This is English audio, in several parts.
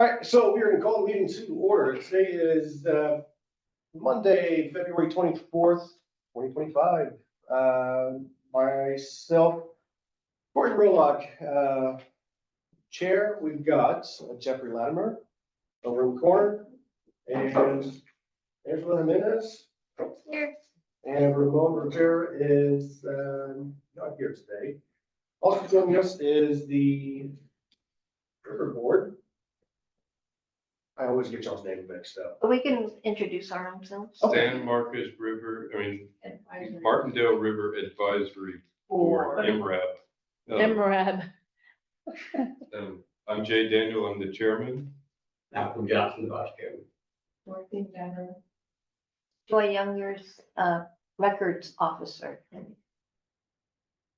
All right, so we are gonna call the meeting to order. Today is Monday, February 24th, 2025. Myself, Cory Rolock, chair. We've got Jeffrey Latimer over in the corner, and Angela Jimenez. Here. And Ramon Rivera is not here today. Also joining us is the River Board. I always get y'all's name mixed up. We can introduce ourselves. San Marcos River, Martindale River Advisory Board, MRAB. MRAB. I'm Jay Daniel, I'm the chairman. Malcolm Johnson, the vice chairman. Dorothy Jenner. Joy Younger's, records officer.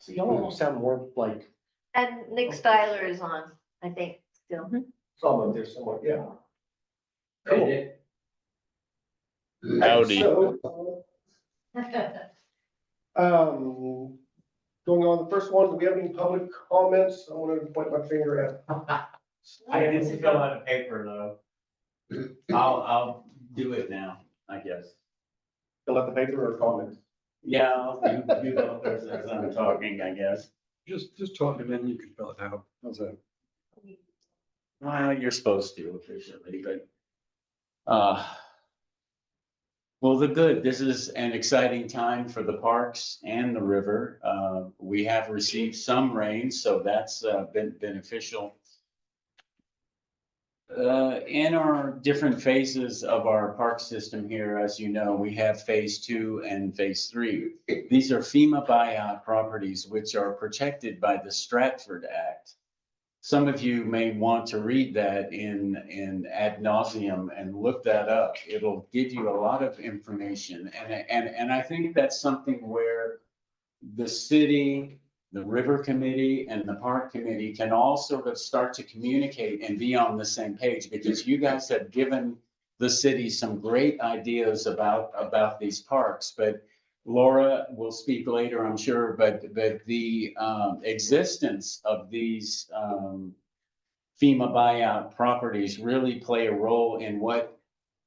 So y'all almost sound more like And Nick Styler is on, I think, still. someone there somewhere, yeah. Cool. Howdy. So, going on the first one, do we have any public comments? I want to point my finger at. I didn't fill out a paper though. I'll do it now, I guess. Fill out the paper or comment? Yeah, I'll do both as I'm talking, I guess. Just talk and then you can fill it out. How's that? Well, you're supposed to officially, but, well, this is an exciting time for the parks and the river. We have received some rain, so that's been beneficial. In our different phases of our park system here, as you know, we have phase 2 and phase 3. These are FEMA buyout properties, which are protected by the Stratford Act. Some of you may want to read that in ad nauseum and look that up. It'll give you a lot of information. And I think that's something where the city, the river committee and the park committee can all sort of start to communicate and be on the same page, because you guys have given the city some great ideas about these parks. But Laura will speak later, I'm sure, but the existence of these FEMA buyout properties really play a role in what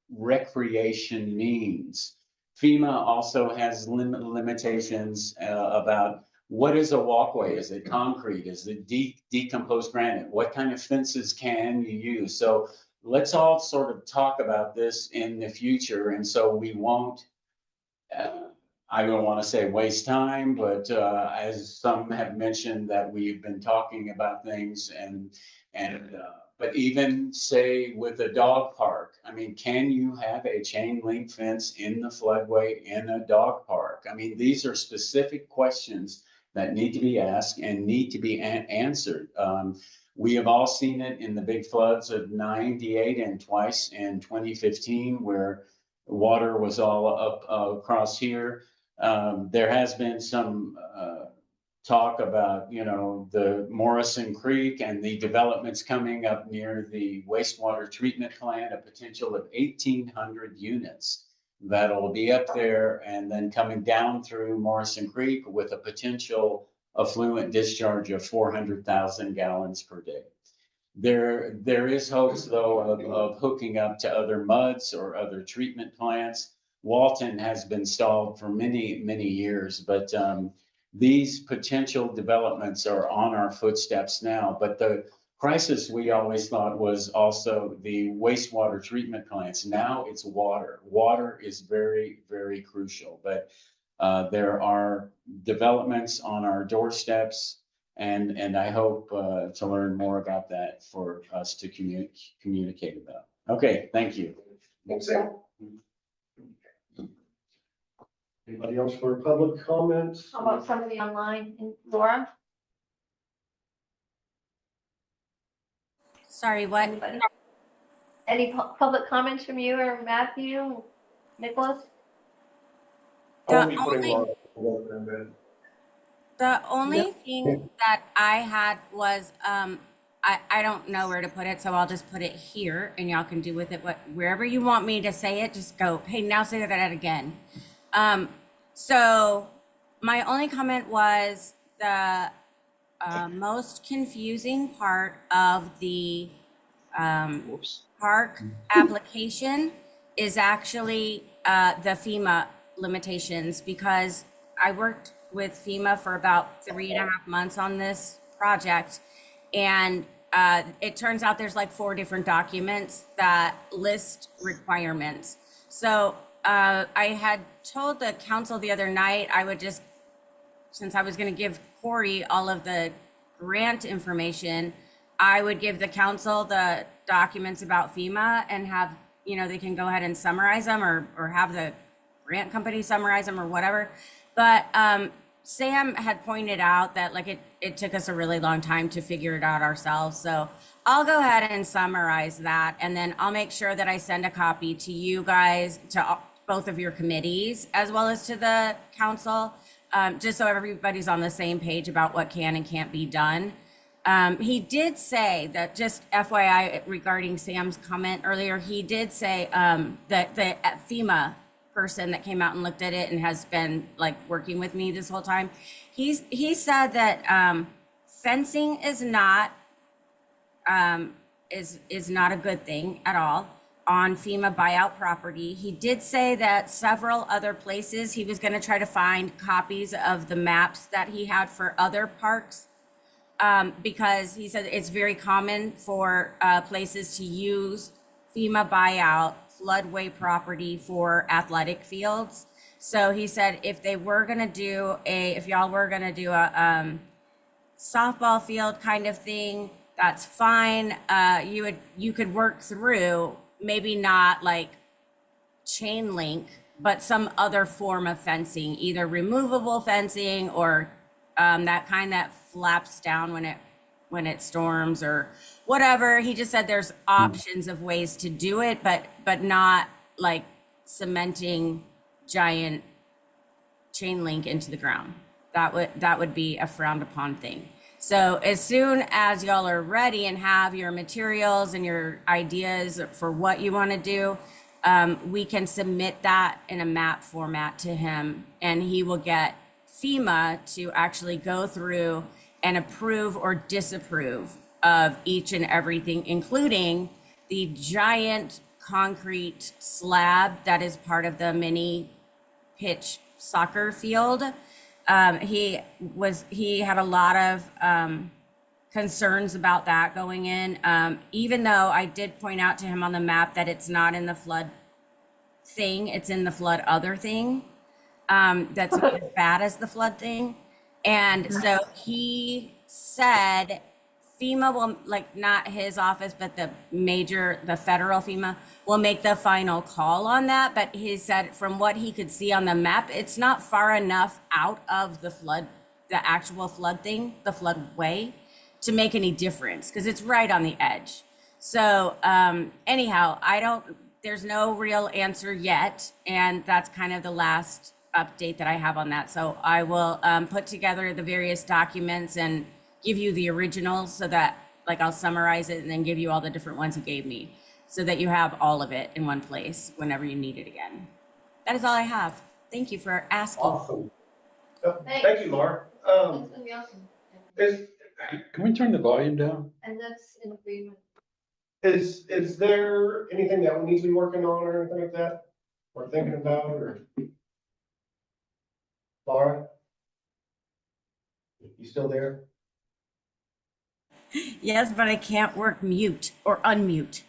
recreation means. FEMA also has limitations about what is a walkway? Is it concrete? Is it decomposed granite? What kind of fences can you use? So let's all sort of talk about this in the future. And so we won't, I don't want to say waste time, but as some have mentioned that we've been talking about things but even say with a dog park, I mean, can you have a chain link fence in the floodway in a dog park? I mean, these are specific questions that need to be asked and need to be answered. We have all seen it in the big floods of '98 and twice in 2015, where water was all up across here. There has been some talk about, the Morrison Creek and the developments coming up near the wastewater treatment plant, a potential of 1,800 units that'll be up there and then coming down through Morrison Creek with a potential affluent discharge of 400,000 gallons per day. There is hopes though of hooking up to other MUDs or other treatment plants. Walton has been stalled for many, many years, but these potential developments are on our footsteps now. But the crisis we always thought was also the wastewater treatment plants. Now it's water. Water is very, very crucial, but there are developments on our doorsteps, and I hope to learn more about that for us to communicate about. Okay, thank you. Thanks, Sam. Anybody else for public comments? How about somebody online? Laura? Sorry, what? Anybody? Any public comments from you or Matthew, Nicholas? I'll be putting Laura in there. The only thing that I had was, I don't know where to put it, so I'll just put it here and y'all can do with it wherever you want me to say it, just go, hey, now say that again. So my only comment was the most confusing part of the park application is actually the FEMA limitations, because I worked with FEMA for about 3.5 months on this project. And it turns out there's like 4 different documents that list requirements. So I had told the council the other night, I would just, since I was going to give Corey all of the grant information, I would give the council the documents about FEMA and have, they can go ahead and summarize them, or have the grant company summarize them or whatever. But Sam had pointed out that like it took us a really long time to figure it out ourselves. So I'll go ahead and summarize that, and then I'll make sure that I send a copy to you guys, to both of your committees, as well as to the council, just so everybody's on the same page about what can and can't be done. He did say that, just FYI regarding Sam's comment earlier, he did say that the FEMA person that came out and looked at it and has been like working with me this whole time, he said that fencing is not a good thing at all on FEMA buyout property. He did say that several other places he was going to try to find copies of the maps that he had for other parks, because he said it's very common for places to use FEMA buyout floodway property for athletic fields. So he said if y'all were gonna do a softball field kind of thing, that's fine. You could work through, maybe not like chain link, but some other form of fencing, either removable fencing or that kind that flaps down when it storms or whatever. He just said there's options of ways to do it, but not like cementing giant chain link into the ground. That would be a frowned upon thing. So as soon as y'all are ready and have your materials and your ideas for what you want to do, we can submit that in a map format to him, and he will get FEMA to actually go through and approve or disapprove of each and everything, including the giant concrete slab that is part of the mini pitch soccer field. He had a lot of concerns about that going in, even though I did point out to him on the map that it's not in the flood thing, it's in the flood other thing. That's not as bad as the flood thing. And so he said FEMA will, like, not his office, but the federal FEMA will make the final call on that. But he said from what he could see on the map, it's not far enough out of the actual flood thing, the floodway, to make any difference, because it's right on the edge. So anyhow, there's no real answer yet. And that's kind of the last update that I have on that. So I will put together the various documents and give you the originals, so that, like, I'll summarize it and then give you all the different ones he gave me, so that you have all of it in one place whenever you need it again. That is all I have. Thank you for asking. Awesome. Thank you, Laura. That's gonna be awesome. Can we turn the volume down? And that's in agreement. Is there anything that we need to be working on or anything like that? Or thinking about, or? Laura? You still there? Yes, but I can't work mute or unmute.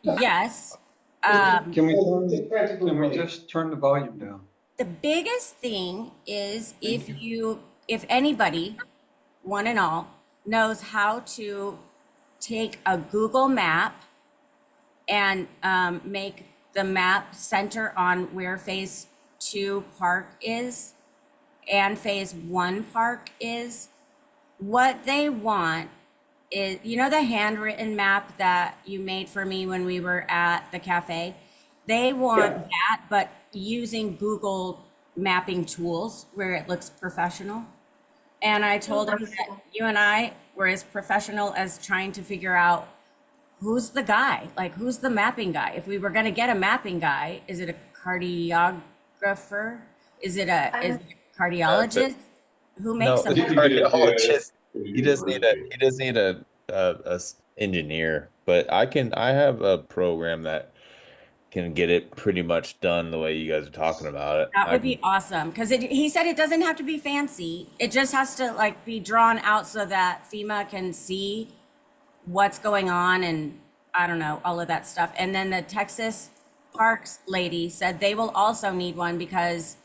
Yes. Can It's practically we ready. just turn the volume down? The biggest thing is if anybody, one and all, knows how to take a Google map and make the map center on where phase 2 park is and phase 1 park is, what they want is, the handwritten map that you made for me when we were at the cafe? They want that, but using Google mapping tools where it looks professional. And I told him that you and I were as professional as trying to figure out who's the guy, like who's the mapping guy. If we were going to get a mapping guy, is it a cardiographer? Is it a cardiologist? Who makes No, a the map? cardiologist. He does need a engineer. but I have a program that can get it pretty much done the way you guys are talking about it. That I would can- be awesome, because he said it doesn't have to be fancy. It just has to like be drawn out so that FEMA can see what's going on and I don't know, all of that stuff. And then the Texas Parks lady said they will also need one because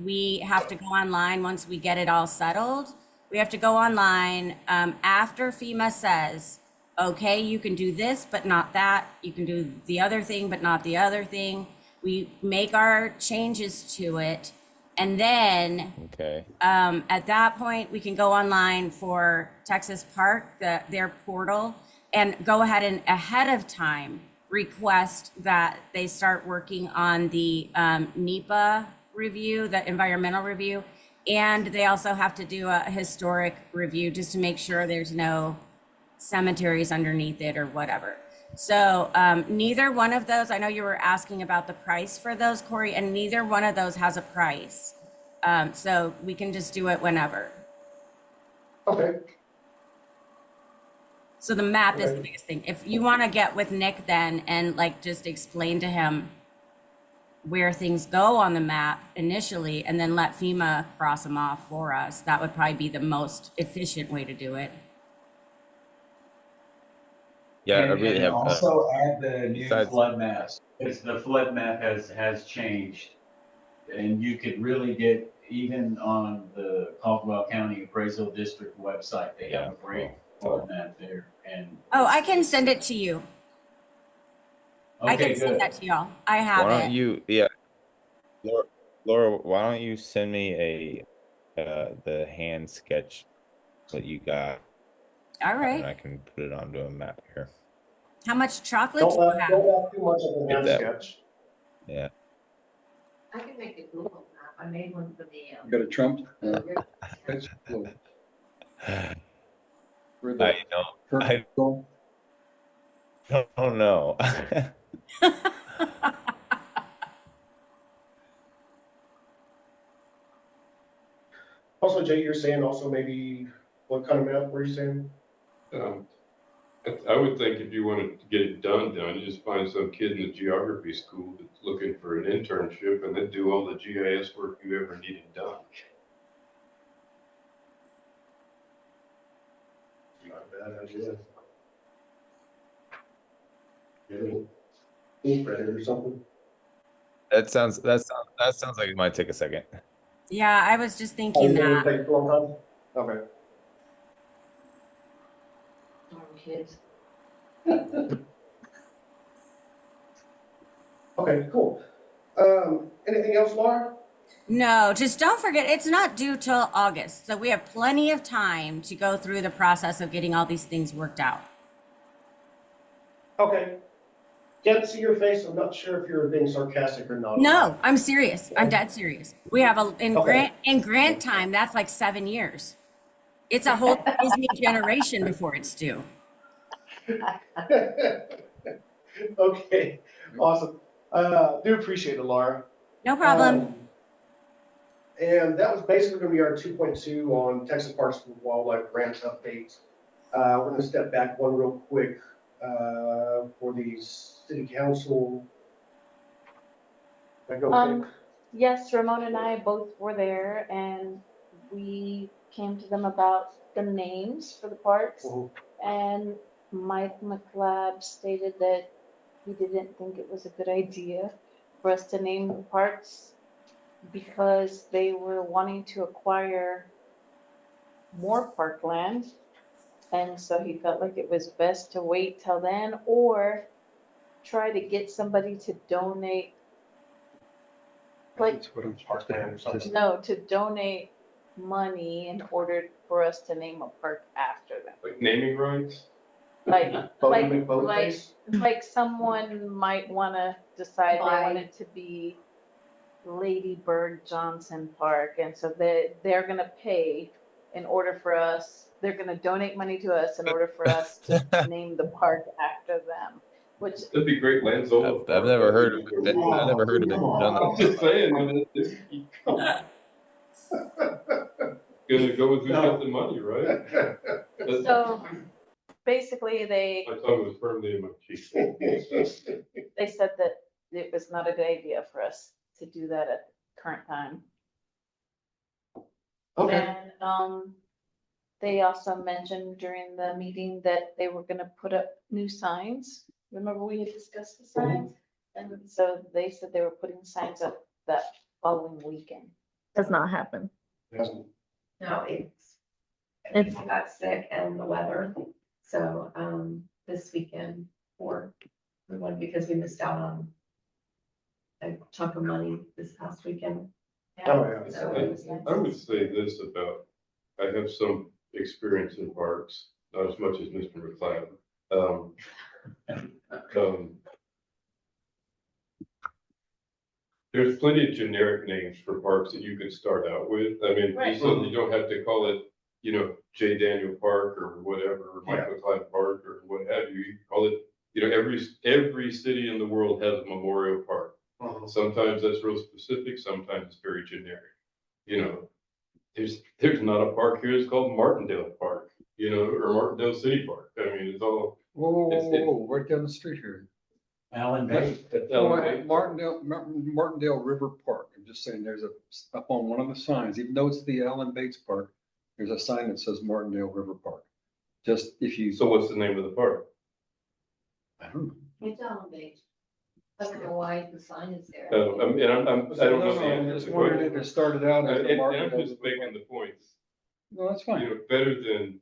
we have to go online once we get it all settled. We have to go online after FEMA says, okay, you can do this, but not that. You can do the other thing, but not the other thing. We make our changes to it. And then Okay. at that point, we can go online for Texas Park, their portal, and go ahead and ahead of time request that they start working on the NEPA review, the environmental review. And they also have to do a historic review just to make sure there's no cemeteries underneath it or whatever. So neither one of those, I know you were asking about the price for those, Corey, and neither one of those has a price. So we can just do it whenever. Okay, So the map is the Okay. biggest thing. If you want to get with Nick then and like just explain to him where things go on the map initially and then let FEMA cross them off for us, that would probably be the most efficient way to do it. Yeah, I And really have. also add the new besides- flood maps, because the flood map has changed. And you could really get, even on the Caldwell County Appraisal District website, they have a great flood map there. And Oh, I can send it to you. I okay, can send good. that to y'all. I Why have don't it. you? Yeah, Laura, why don't you send me the hand sketch that you got, All and right. I can put it onto a map here. How much chocolate do you don't have? have too much of a hand Get that. sketch. Yeah. I can make a Google map. I made one for the, You got a Trump? That's cool. Where the I purple- don't know. Also, Jay, you're saying also maybe, what kind of map were you saying? I would think if you wanted to get it done, you just find some kid in the geography school that's looking for an internship and then do all the GIS work you ever needed done. Not a bad idea. Ink Reddit or something. that sounds like it might take a second. Yeah, I was just Oh, thinking you that. think a long time? Okay. dorm kids. Okay, cool. Anything else, Laura? No, just don't forget, it's not due till August. So we have plenty of time to go through the process of getting all these things worked out. Okay. Can't see your face, I'm not sure if you're being sarcastic or not. No, I'm serious. I'm dead serious. We have Okay. in grant time, that's like 7 years. It's a whole Disney generation before it's due. Okay, awesome. Do appreciate it, Laura. No problem. And that was basically gonna be our 2.2 on Texas Parks and Wildlife grant updates. We're gonna step back one real quick, for the city council. Can I go quick? Yes, Ramon and I both were there and we came to them about the names for the parks. Mhm. And Mike McLeod stated that he didn't think it was a good idea for us to name the parks because they were wanting to acquire more parkland. And so he felt like it was best to wait till then or try to get somebody to donate, like, That's what I'm Parkland or something. no, to donate money in order for us to name a park after them. Like naming rights? Like, Voting like, with vote like, face? like someone might wanna decide they Buy. want it to be Lady Bird Johnson Park, and so they're gonna pay in order for us, they're gonna donate money to us in order for us to name the park after them, which, That'd be great, Lanzola. I've never heard of it. I've never heard of it done I'm that. just saying, I mean, gonna go with who's got the money, right? That's- so, basically, My tongue was firmly in my cheek. they said that it was not a good idea for us to do that at the current time. Okay, And, they also mentioned during the meeting that they were gonna put up new signs. Remember we had discussed the signs? And so they said they were putting signs up that following weekend. Does not happen. hasn't- No, it's, It's- I got sick and the weather, so, this weekend or the one because we missed out on a chunk of money this past weekend. Oh, yeah. So it was nice. I would say this about, I have some experience in parks, not as much as Mr. McLeod. There's plenty of generic names for parks that you could start out with. I mean, Right. you certainly don't have to call it, you know, J. Daniel Park or whatever, or Mike McLeod Park or what have you. You can call it, you know, every city in the world has a memorial park. Mhm. Sometimes that's real specific, sometimes it's very generic. You know, there's not a park here, it's called Martindale Park, you know, or Martindale City Park. I mean, it's all. Whoa, It's- right down the street here. Alan Bay. That's Oh, elevated. Martindale River Park. I'm just saying, there's up on one of the signs, even though it's the Alan Bates Park, there's a sign that says Martindale River Park. Just if you, So what's the name of the park? I don't know. It's on Bates. I don't know why the sign is there. I don't know the No, answer I'm to just the wondering question. if it started out as And the I'm Martindale. just making the point, No, that's you fine. know, better than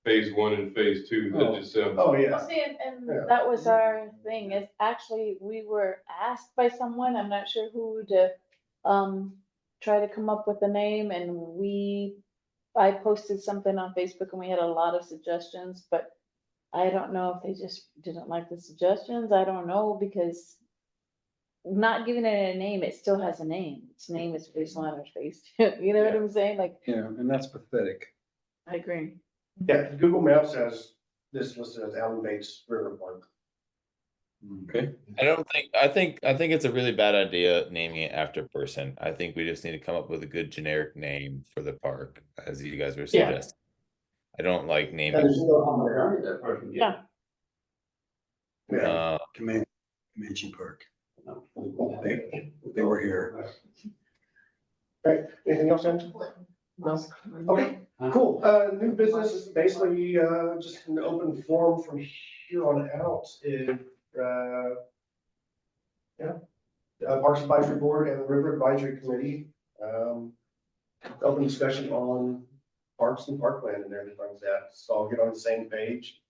phase one and phase two, that just sounds. Oh, Well, yeah. see, and Yeah. that was our thing, is actually, we were asked by someone, I'm not sure who, to, try to come up with a name, and I posted something on Facebook and we had a lot of suggestions, but I don't know if they just didn't like the suggestions, I don't know, because not giving it a name, it still has a name, its name is Phase One or Phase Two, you know what I'm saying, like, Yeah, and that's pathetic. I agree. Yeah, Google Maps has this listed as Allen Bates River Park. Okay. I think it's a really bad idea naming it after a person. I think we just need to come up with a good generic name for the park, as you guys were Yeah. suggesting. I don't like naming, Yeah. Yeah. Comanche Park. They were here. Right, anything else, Jen? No? Okay, cool. New business is basically, just an open forum from here on out. Parks Advisory Board and the River Advisory Committee, open discussion on parks and parkland and everything like that. So I'll get on the same page.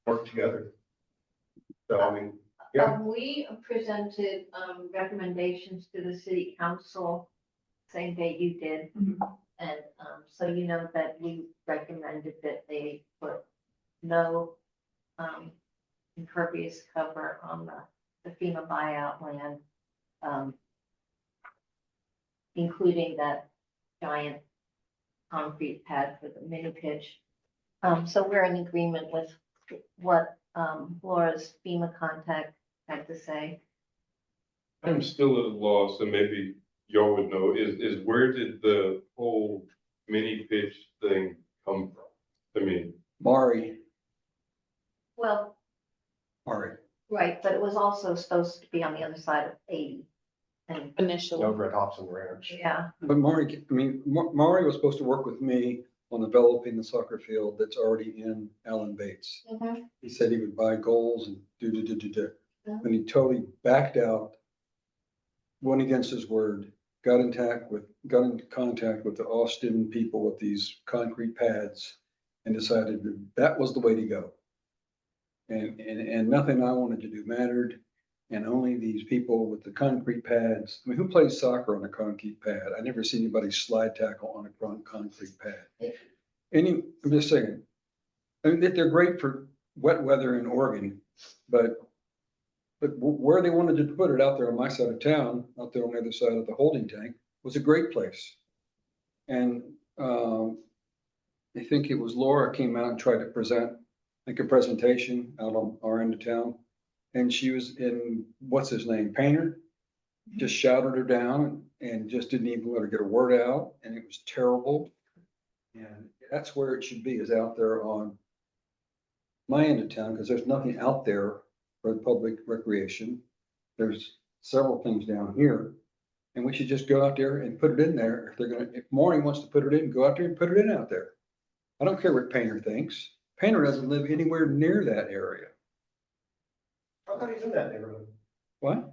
Work together. So, I mean, yeah. We presented, recommendations to the city council, same day you did. And, so you know that we recommended that they put no, impervious cover on the FEMA buyout land, including that giant concrete pad for the mini pitch. So we're in agreement with what, Laura's FEMA contact had to say. I'm still at a loss, and maybe y'all would know, is where did the whole mini pitch thing come from? I mean, Maury, Well, right, but it was also supposed to be on the other side of 80. And, Initially. Over at Hobson Ranch. yeah, but Maury was supposed to work with me on developing the soccer field that's already in Alan Bates. He said he would buy goals and do. And he totally backed out, went against his word, got in contact with the Austin people with these concrete pads and decided that was the way to go. And nothing I wanted to do mattered. And only these people with the concrete pads, I mean, who plays soccer on a concrete pad? I never see anybody slide tackle on a concrete pad. I'm just saying, I mean, they're great for wet weather in Oregon, but where they wanted to put it out there on my side of town, out there on the other side of the holding tank, was a great place. And I think it was Laura came out and tried to present, like a presentation out on our end of town. And she was in, what's his name, Painter, just shouted her down and just didn't even let her get a word out. And it was terrible. And that's where it should be, is out there on my end of town, because there's nothing out there for public recreation. There's several things down here. And we should just go out there and put it in there. If they're gonna, if Maureen wants to put it in, go out there and put it in out there. I don't care what Painter thinks. Painter doesn't live anywhere near that area. I thought he's in that neighborhood. What?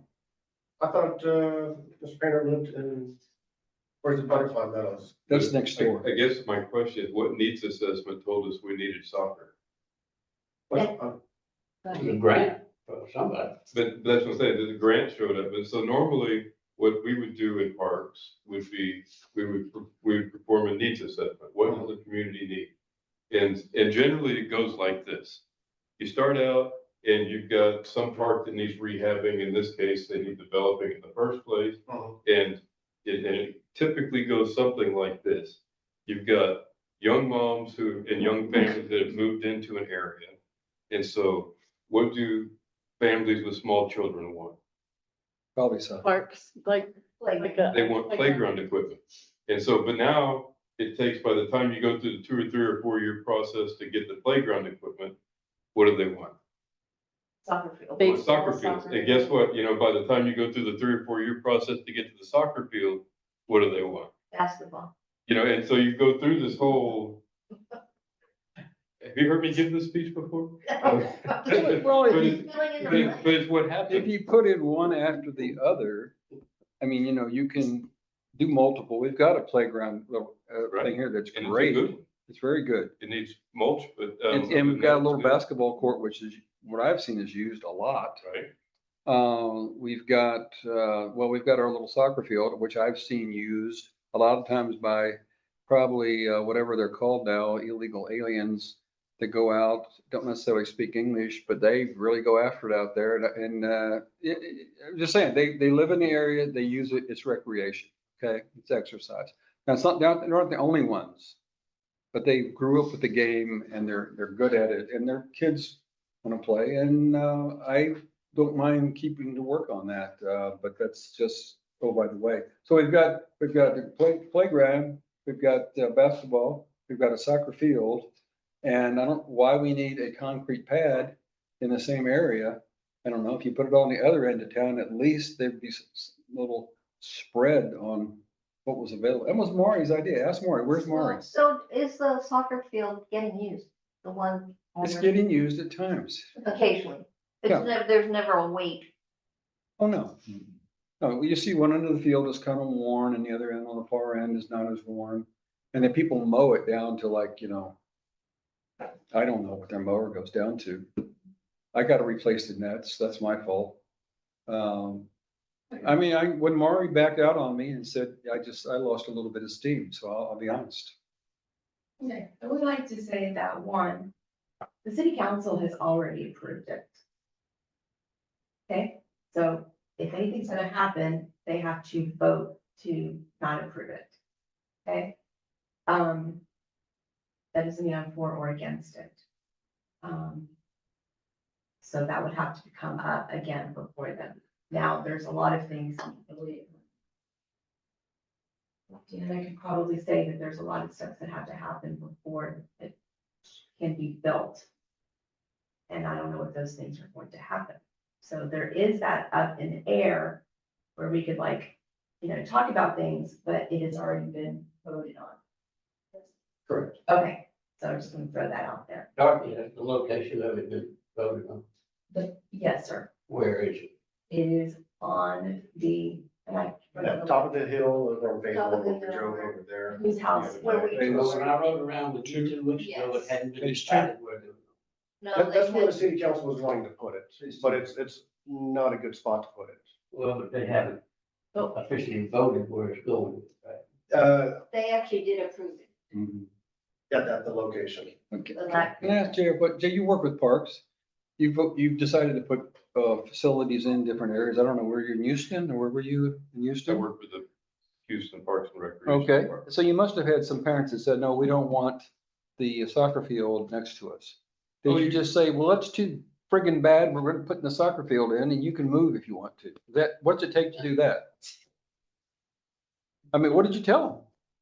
I thought, Mr. Painter lived in, where's the Butterfly Meadows? That's next door. I guess my question is, what needs assessment told us we needed soccer? The grant for somebody. But that's what I'm saying, the grant showed up, and so normally what we would do in parks would be, we would perform a needs assessment. What does the community need? And generally it goes like this. You start out and you've got some park that needs rehabbing. In this case, they need developing in the first place. And it typically goes something like this. You've got young moms and young families that have moved into an area. And so what do families with small children want? Probably so. Parks, like a. They want playground equipment. And so, but now it takes, by the time you go through the 2 or 3 or 4 year process to get the playground equipment, what do they want? Soccer field. Big- Soccer fields. And guess what? You know, by the time you go through the 3 or 4 year process to get to the soccer field, what do they want? Basketball. You know, and so you go through this whole. Have you heard me give this speech before? Well, But if it's what if happens. you put in one after the other, I mean, you know, you can do multiple. We've got a playground Right. thing here that's And it's a great. good one. It's very good. It needs mulch, but. And we've got a little it's good. basketball court, which is what I've seen is used a lot. Right. We've got, we've got our little soccer field, which I've seen used a lot of times by probably, whatever they're called now, illegal aliens that go out, don't necessarily speak English, but they really go after it out there. I'm just saying, they live in the area, they use it, it's recreation, okay? It's exercise. Now, it's not, they're not the only ones, but they grew up with the game and they're good at it and their kids want to play. And, I don't mind keeping to work on that, but that's just, oh, by the way. So we've got the playground, we've got basketball, we've got a soccer field. And I don't know why we need a concrete pad in the same area. I don't know, if you put it on the other end of town, at least there'd be a little spread on what was available. That was Maury's idea. Ask Maury, where's Maury? So is the soccer field getting used? The one? It's getting used at times. Occasionally. Yeah. There's never a wait. Oh, no. No, you see one end of the field is kind of worn and the other end on the far end is not as worn. And then people mow it down to like, you know, I don't know what their mower goes down to. I gotta replace the nets. That's my fault. I mean, when Maury backed out on me and said, I lost a little bit of steam, so I'll be honest. Okay, I would like to say that one, the city council has already approved it. Okay, so if anything's gonna happen, they have to vote to not approve it. Okay? That doesn't mean I'm for or against it. So that would have to come up again before them. Now, there's a lot of things. And I could probably say that there's a lot of steps that have to happen before it can be built. And I don't know what those things are going to happen. So there is that up in the air where we could talk about things, but it has already been voted on. Correct. Okay, so I'm just gonna throw that out there. Darby, has the location of it been voted on? Yes, sir. Where is it? It is on the, Top of the hill, over on Top of Fayetteville, the we hill. drove over there. Whose house? Where we- Well, when I rode around with you 2 weeks ago, it hadn't been Phase two. decided where to. No, That's they where the said, city council was wanting to put it, but it's not a good spot to put it. Well, but they haven't officially voted where it's going. they actually did approve it. At the location. Okay. The lack- Can I ask Jay, Jay, you work with parks. You've decided to put facilities in different areas. I don't know, were you in Houston or where were you in I Houston? work with the Houston Parks and Recreation. Okay, Department. so you must have had some parents that said, no, we don't want the soccer field next to us. Oh, Did you you- just say, well, that's too friggin' bad, we're gonna put the soccer field in and you can move if you want to? What's it take to do that? I mean, what did you tell them?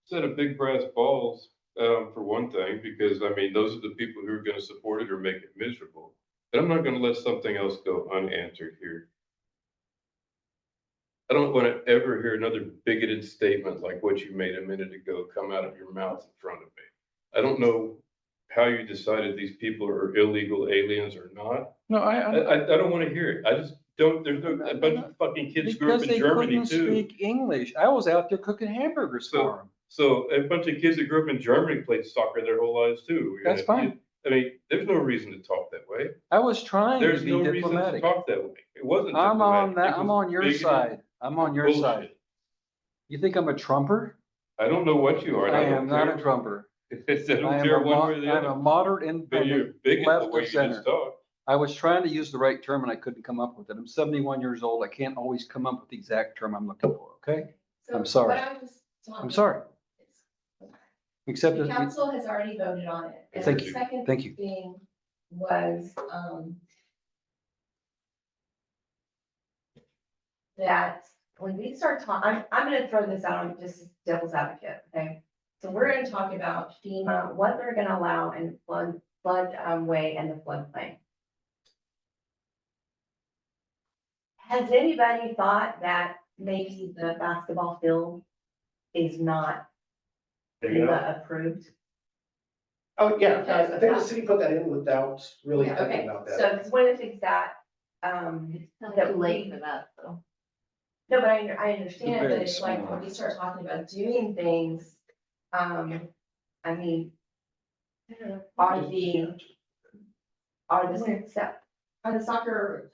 Set of big brass balls for one thing, because I mean, those are the people who are gonna support it or make it miserable. But I'm not gonna let something else go unanswered here. I don't want to ever hear another bigoted statement like what you made a minute ago come out of your mouth in front of me. I don't know how you decided these people are illegal aliens or not. No, I don't want to hear it. I just don't, there's no, a bunch of fucking kids grew up because in they Germany couldn't too. speak English. I was out there cooking hamburgers for them. So a bunch of kids that grew up in Germany played soccer their whole lives too. That's fine. I mean, there's no reason to talk that way. I was trying to There's be no reason to diplomatic. talk that way. It wasn't I'm on diplomatic. that, It I'm was on your bigoted side. I'm on your bullshit. side. You think I'm a Trumper? I don't know what you are. and I don't am not a care. Trumper. I don't I am care a one way or the I'm a other. moderate But you're independent, bigot the left way of you center. just talk. I was trying to use the right term and I couldn't come up with it. I'm 71 years old. I can't always come up with the exact term I'm looking for, okay? So I'm sorry. what I was talking I'm sorry. is- Except The that, council has already voted on it. And Thank the you. Second Thank you. thing was, that when we start talking, I'm gonna throw this out on just devil's advocate, okay? So we're gonna talk about FEMA, what they're gonna allow in flood way and the floodplain. Has anybody thought that maybe the basketball field is not FEMA approved? Oh, yeah, I think the city put that in without really Yeah, thinking okay, about that. so, because one of the things that, It's not that too late we- for that, though. no, but I understand, Very but it's like, small. when we start talking about doing things, I mean, are the soccer,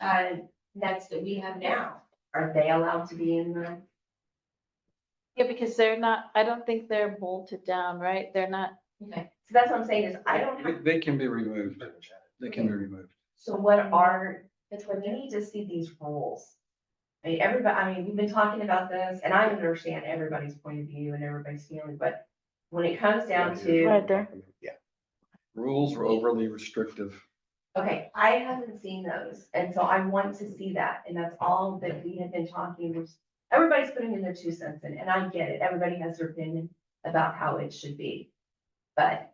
nets that we have now, are they allowed to be in the? Yeah, because they're not, I don't think they're bolted down, right? They're not, Okay, so that's what I'm saying is, I don't have, they can be removed. They can be removed. so what are, it's what we need to see these rules. I mean, we've been talking about this, and I understand everybody's point of view and everybody's feeling, but when it comes down to. right there. Yeah. Rules are overly restrictive. Okay, I haven't seen those, and so I want to see that, and that's all that we have been talking, was everybody's putting in their 2 cents in, and I get it, everybody has their opinion about how it should be. But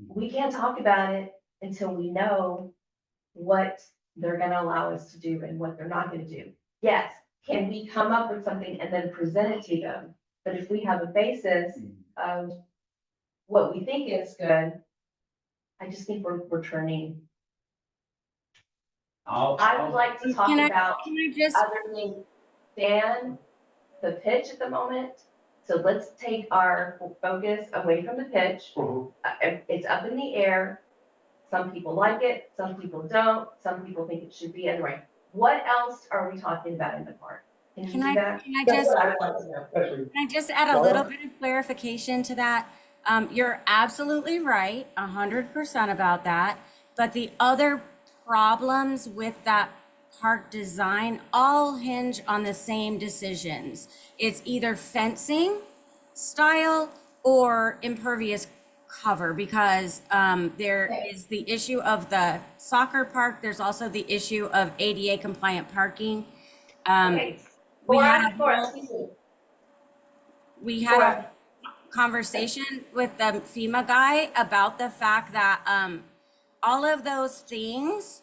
we can't talk about it until we know what they're gonna allow us to do and what they're not gonna do. Yes, can we come up with something and then present it to them? But if we have a basis of what we think is good, I just think we're turning. I would like to talk Can I- about Can I just, other than ban the pitch at the moment. So let's take our focus away from the pitch. It's up in the air. Some people like it, some people don't, some people think it should be anyway. What else are we talking about in the park? Can you can do I, that? can I That's just, what I would like to know. Especially, can I just add a little bit of clarification to that? You're absolutely right, 100% about that. But the other problems with that park design all hinge on the same decisions. It's either fencing style or impervious cover, because there is the issue of the soccer park. There's also the issue of ADA compliant parking. Okay. We had Laura, a excuse me. we had a conversation with the FEMA guy about the fact that all of those things,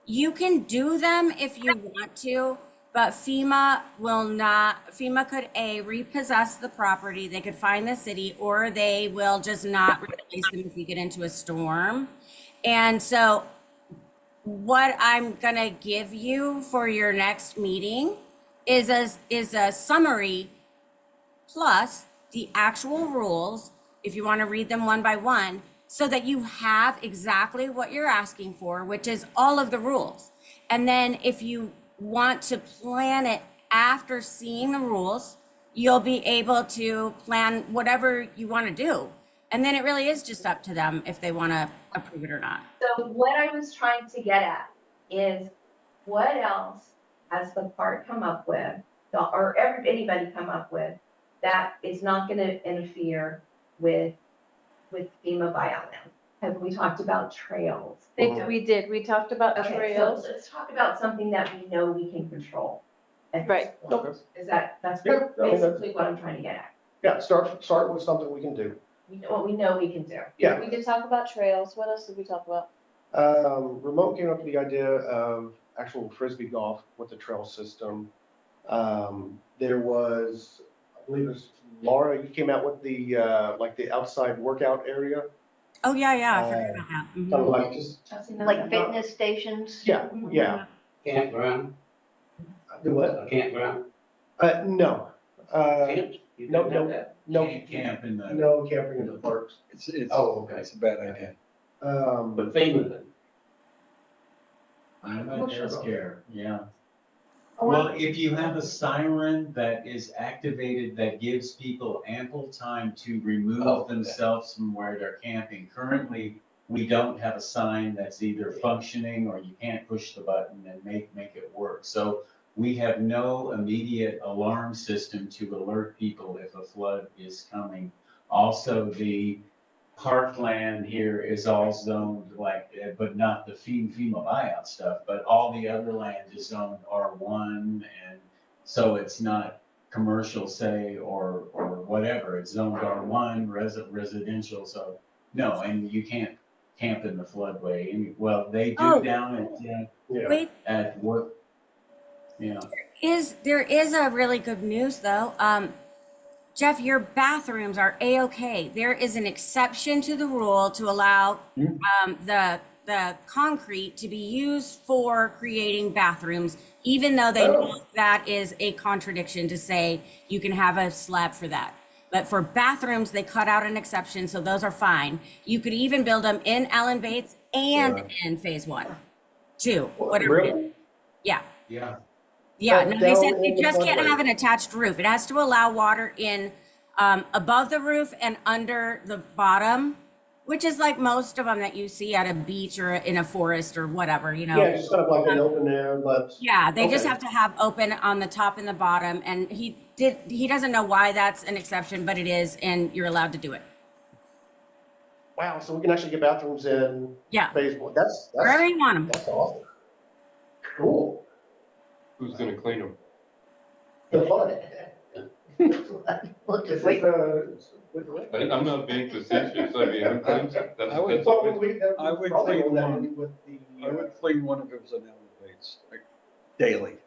you can do them if you want to, but FEMA will not, FEMA could repossess the property, they could fine the city, or they will just not replace them if you get into a storm. And so what I'm gonna give you for your next meeting is a summary plus the actual rules, if you want to read them one by one, so that you have exactly what you're asking for, which is all of the rules. And then if you want to plan it after seeing the rules, you'll be able to plan whatever you want to do. And then it really is just up to them if they want to approve it or not. So what I was trying to get at is, what else has the park come up with, or anybody come up with, that is not gonna interfere with FEMA buyout land? Have we talked about trails? We did, we talked about Okay, so trails. let's talk about something that we know we can control. at this Right. point. That's Yeah, I mean, basically what I'm trying to get at. yeah, start with something we can do. what we know we can do. Yeah. We did talk about trails. What else did we talk about? Ramon came up with the idea of actual frisbee golf with the trail system. There was, I believe it was Laura, you came out with the, like the outside workout area. Oh, yeah, I forgot about that. Kind Mhm. of like just, Like fitness stations? yeah, yeah. Campground, Do what? a campground. No. Camps? You no, don't have no. that? No, Can't camp in the, no camping in the parks. It's, Oh, okay. it's a bad idea. But FEMA then? I'm not not sure about care, yeah. Oh, Well, if you have a siren that is activated, that gives people ample time to Oh, remove okay. themselves from where they're camping. Currently, we don't have a sign that's either functioning or you can't push the button and make it work. So we have no immediate alarm system to alert people if a flood is coming. Also, the parkland here is all zoned like, but not the FEMA buyout stuff, but all the other land is zoned R1. And so it's not commercial, say, or whatever, it's zoned R1, residential, so no, and you can't camp in the floodway. Well, they do Oh. down Yeah. Wait, at work, yeah. there is a really good news though. Jeff, your bathrooms are A-okay. There is an exception to the rule to allow the concrete to be used for creating bathrooms, even though they know that is a contradiction to say you can have a slab for that. But for bathrooms, they cut out an exception, so those are fine. You could even build them in Allen Bates and in phase 1, 2, whatever. it is. Really? Yeah. Yeah. Yeah, But no, they said down it in the just can't floodway. have an attached roof. It has to allow water in above the roof and under the bottom, which is like most of them that you see at a beach or in a forest or whatever, you know. Yeah, just kind of like an open air, but. Yeah, they just Okay. have to have open on the top and the bottom. And he doesn't know why that's an exception, but it is, and you're allowed to do it. Wow, so we can actually get bathrooms in Yeah, phase 1. That's wherever you want them. that's awesome. Cool. Who's gonna clean them? The flood. We'll Is just it, wait. I'm not being facetious, I mean, who cleans it? That's, I would- that's. Well, we- I would probably think on that one- with the, I would clean one if it was an Allen Bates, like daily.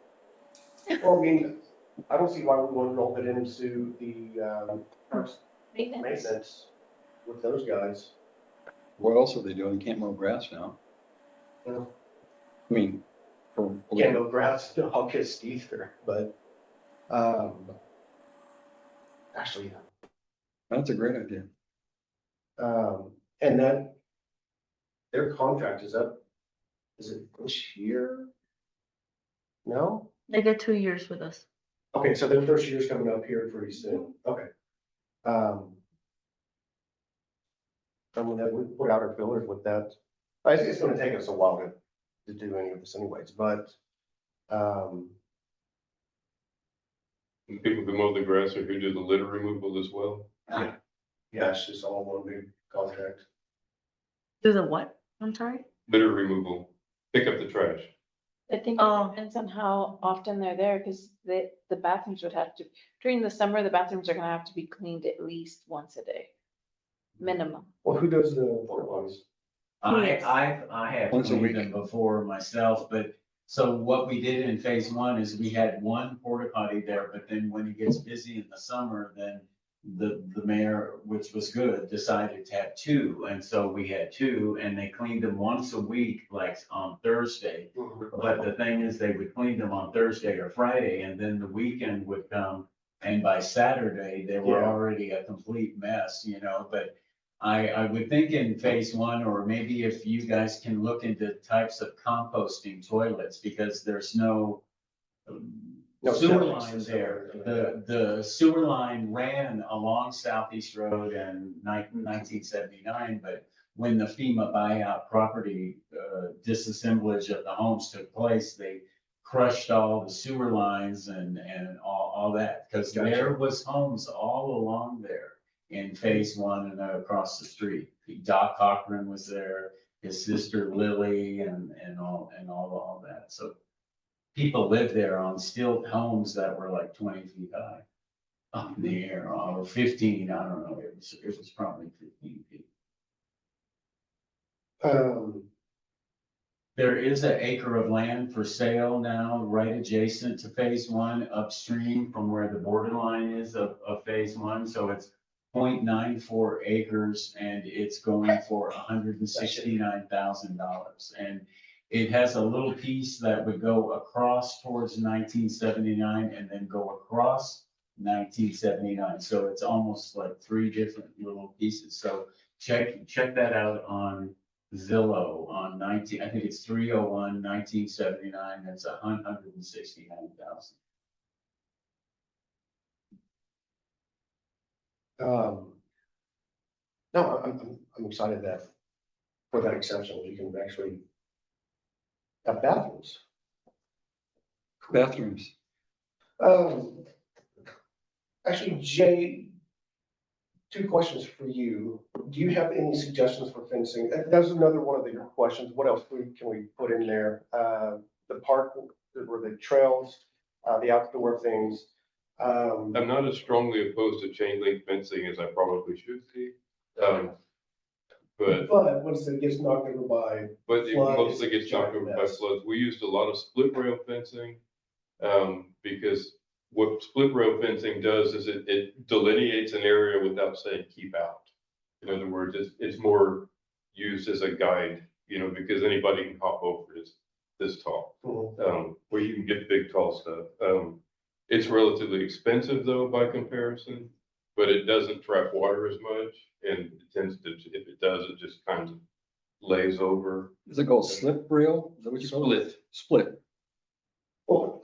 well, I mean, I don't see why we wouldn't roll it into the, parks maintenance with those guys. What else are they doing? Can't mow grass now. Well, I mean, for. Can't go grass in August either, but, actually, That's a great idea. and then their contract is up, is it this year? No? They get 2 years with us. Okay, so their first year's coming up here pretty soon, okay. And when we put out our fillers with that, it's gonna take us a while to do any of this anyways, but, People who mow the grass or who do the litter removal as well. yeah, it's just all one big contract. Do the what? I'm sorry? Litter removal, pick up the trash. I think Oh. it depends on how often they're there, because the bathrooms would have to, during the summer, the bathrooms are gonna have to be cleaned at least once a day. Minimum. Well, who does the porta potties? I have Once a cleaned week. them before myself, but so what we did in phase 1 is we had one porta potty there, but then when it gets busy in the summer, then the mayor, which was good, decided to have 2. And so we had 2 and they cleaned them once a week, like on Thursday. But the thing is, they would clean them on Thursday or Friday, and then the weekend would come, and by Saturday, they were Yeah. already a complete mess, you know, but I would think in phase 1, or maybe if you guys can look into types of composting toilets, because there's no No sewer septic line system. there. The sewer line ran along Southeast Road in 1979, but when the FEMA buyout property disassemblage of the homes took place, they crushed all the sewer lines and all that, because Gotcha. there was homes all along there in phase 1 and across the street. Doc Cochran was there, his sister Lily, and all that. So people lived there on stilt homes that were like 20 feet high. up there, or 15, I don't know, it was probably 15 feet. There is an acre of land for sale now, right adjacent to phase one, upstream from where the borderline is of phase one, so it's 0.94 acres, and it's going for $169,000. And it has a little piece that would go across towards 1979 and then go across 1979. So it's almost like 3 different little pieces. So check that out on Zillow on I think it's 301, 1979, that's 169,000. No, I'm excited that for that exception, you can actually have bathrooms. Bathrooms. Actually, Jay, 2 questions for you. Do you have any suggestions for fencing? That's another one of your questions. What else can we put in there? The park, or the trails, the outdoor things. I'm not as strongly opposed to chain link fencing as I probably should be. But once it gets knocked over by, But it flood, mostly it's gets knocked over by mess. floods. We used a lot of split rail fencing. Because what split rail fencing does is it delineates an area without saying keep out. In other words, it's more used as a guide, because anybody can hop over this tall. Where you can get big, tall stuff. It's relatively expensive though by comparison, but it doesn't trap water as much, and it tends to, if it does, it just kind of lays over. Is it called slip rail? Is that what you call it? Split. Well,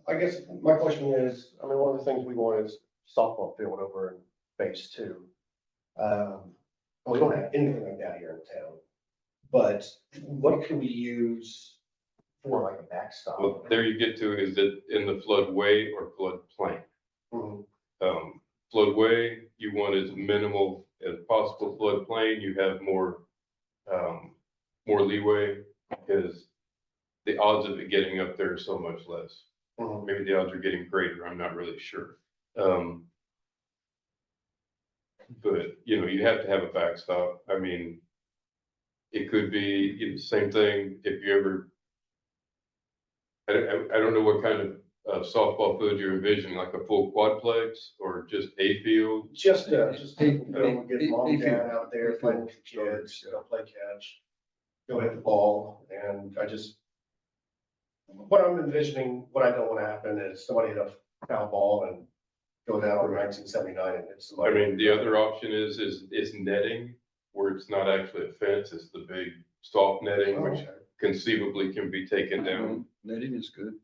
I guess my question is, one of the things we want is softball field over in phase 2. We don't have anything like that here in town, but what can we use for like a backstop? Well, there you get to is that in the floodway or floodplain. Mhm. Floodway, you want as minimal as possible. Floodplain, you have more leeway because the odds of it getting up there are so much less. Mhm. Maybe the odds are getting greater, I'm not really sure. But, you have to have a backstop. It could be the same thing if you ever, I don't know what kind of softball field you're envisioning, like a full quadplex or just a field. Just people, A- get mom and a- dad out there a- playing with the kids, play catch, go hit the ball, and what I'm envisioning, what I don't want to happen is somebody hit a foul ball and go down on 1979 and hit somebody. The other option is netting, where it's not actually a fence, it's the big soft netting, which Okay. conceivably can be taken down. Netting is good.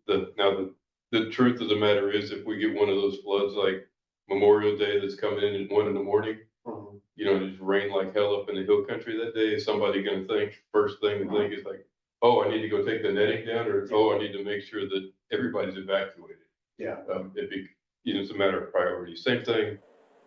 The truth of the matter is, if we get one of those floods like Memorial Day that's coming in at 1 in the morning, Mhm. It's rained like hell up in the hill country that day, is somebody gonna think, first thing to think is like, oh, I need to go take the netting down, or, oh, I need to make sure that everybody's evacuated. Yeah. It's a matter of priority. Same thing,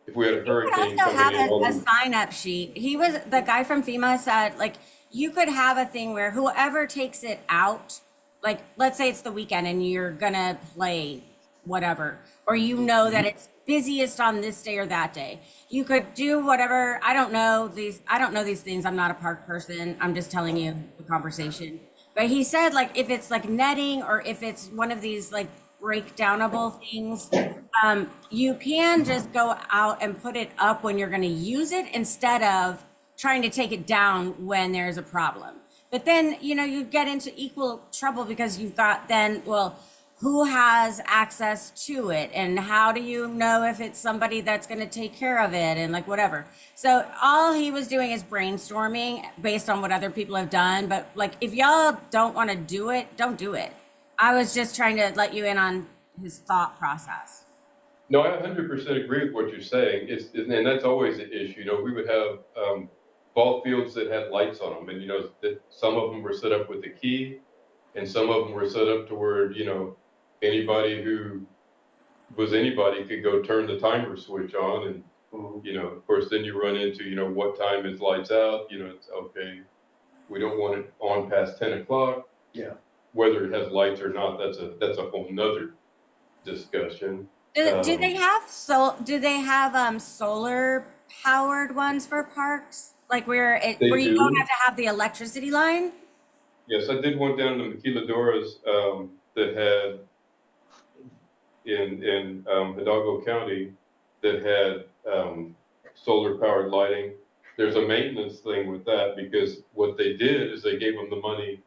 if we had a You hurricane could also coming have in. a sign up sheet. The guy from FEMA said, like, you could have a thing where whoever takes it out, like, let's say it's the weekend and you're gonna play whatever, or that it's busiest on this day or that day. You could do whatever. I don't know these things. I'm not a park person. I'm just telling you the conversation. But he said, like, if it's like netting or if it's one of these like breakdownable things, you can just go out and put it up when you're going to use it instead of trying to take it down when there's a problem. But then, you get into equal trouble because you've got who has access to it and how do you know if it's somebody that's going to take care of it and like whatever. So all he was doing is brainstorming based on what other people have done. But like, if y'all don't want to do it, don't do it. I was just trying to let you in on his thought process. No, I 100% agree with what you're saying. And that's always the issue. We would have ball fields that had lights on them, and that some of them were set up with a key, and some of them were set up to where anybody who was anybody could go turn the timer switch on, and of course, then you run into what time is lights out. It's okay. We don't want it on past 10 o'clock. Yeah. Whether it has lights or not, that's a whole nother discussion. Do they have solar powered ones for parks? Like where They where you don't do. have to have the electricity line? Yes, I did one down in Maquiladoras, that had in Hidalgo County that had, solar powered lighting. There's a maintenance thing with that because what they did is they gave them the money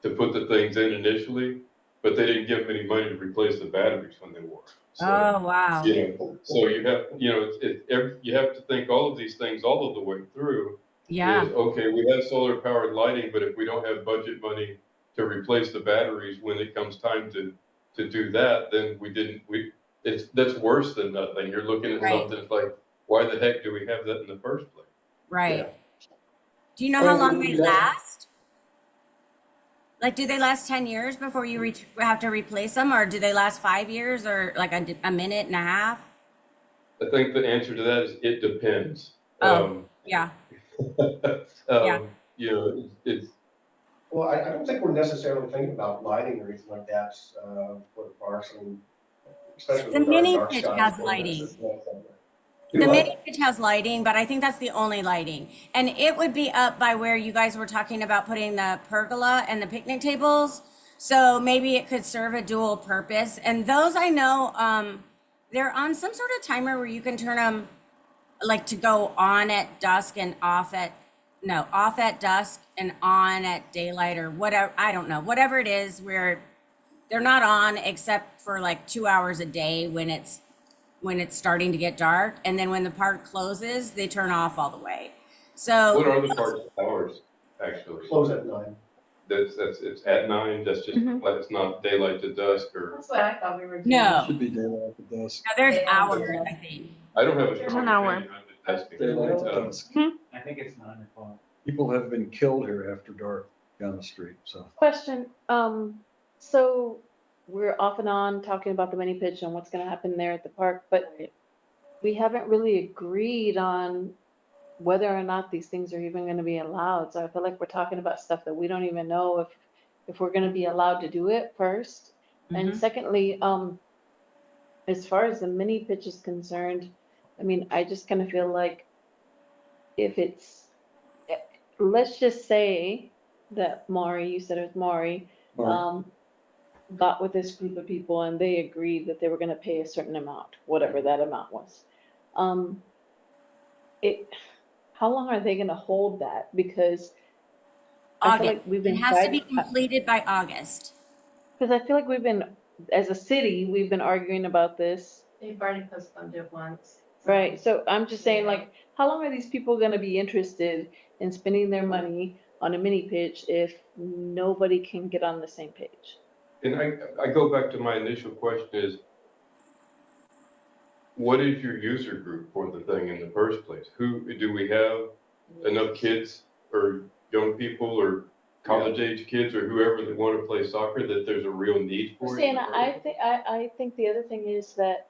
to put the things in initially, but they didn't give them any money to replace the batteries when they wore. So, Oh, wow. you know, so you have, you have to think all of these things all of the way through. Yeah, Is, okay, we have solar powered lighting, but if we don't have budget money to replace the batteries when it comes time to do that, then that's worse than nothing. You're looking at Right. something that's like, why the heck do we have that in the first place? right. Do you know how long they last? Like, do they last 10 years before you have to replace them, or do they last 5 years, or like a minute and a half? I think the answer to that is it depends. Oh, yeah. Yeah. You know, it's, Well, I don't think we're necessarily thinking about lighting or anything like that, for the parks, I mean, especially The with our mini dark pitch skies. has lighting. Do The what? mini pitch has lighting, but I think that's the only lighting. And it would be up by where you guys were talking about putting the pergola and the picnic tables. So maybe it could serve a dual purpose. And those I know, they're on some sort of timer where you can turn them like to go on at dusk and off at dusk and on at daylight or whatever. I don't know, whatever it is where they're not on except for like 2 hours a day when it's starting to get dark, and then when the park closes, they turn off all the way. So what are the park's hours, actually? Close at 9. It's at 9, that's just, like, it's not daylight to dusk, or, That's what I thought we were doing. No. Should be daylight to dusk. now there's hours, I think. I don't have a There's strong an hour. opinion on the testing. Daylight to dusk. I think it's 9 o'clock. People have been killed here after dark down the street, so. Question, so we're off and on talking about the mini pitch and what's gonna happen there at the park, but we haven't really agreed on whether or not these things are even gonna be allowed. So I feel like we're talking about stuff that we don't even know if we're gonna be allowed to do it first. And secondly, as far as the mini pitch is concerned, I mean, I just kind of feel like if it's, let's just say that Maury, you said it was Maury, got with this group of people and they agreed that they were gonna pay a certain amount, whatever that amount was. How long are they gonna hold that? Because I feel August. like we've It been. has to be completed by August. Because I feel like we've been, as a city, we've been arguing about this. They've already postponed it once. Right, so I'm just saying, like, how long are these people gonna be interested in spending their money on a mini pitch if nobody can get on the same page? And I go back to my initial question is, what is your user group for the thing in the first place? Who, do we have enough kids or young people or college age kids or whoever that want to play soccer that there's a real need for it? See, and I think the other thing is that,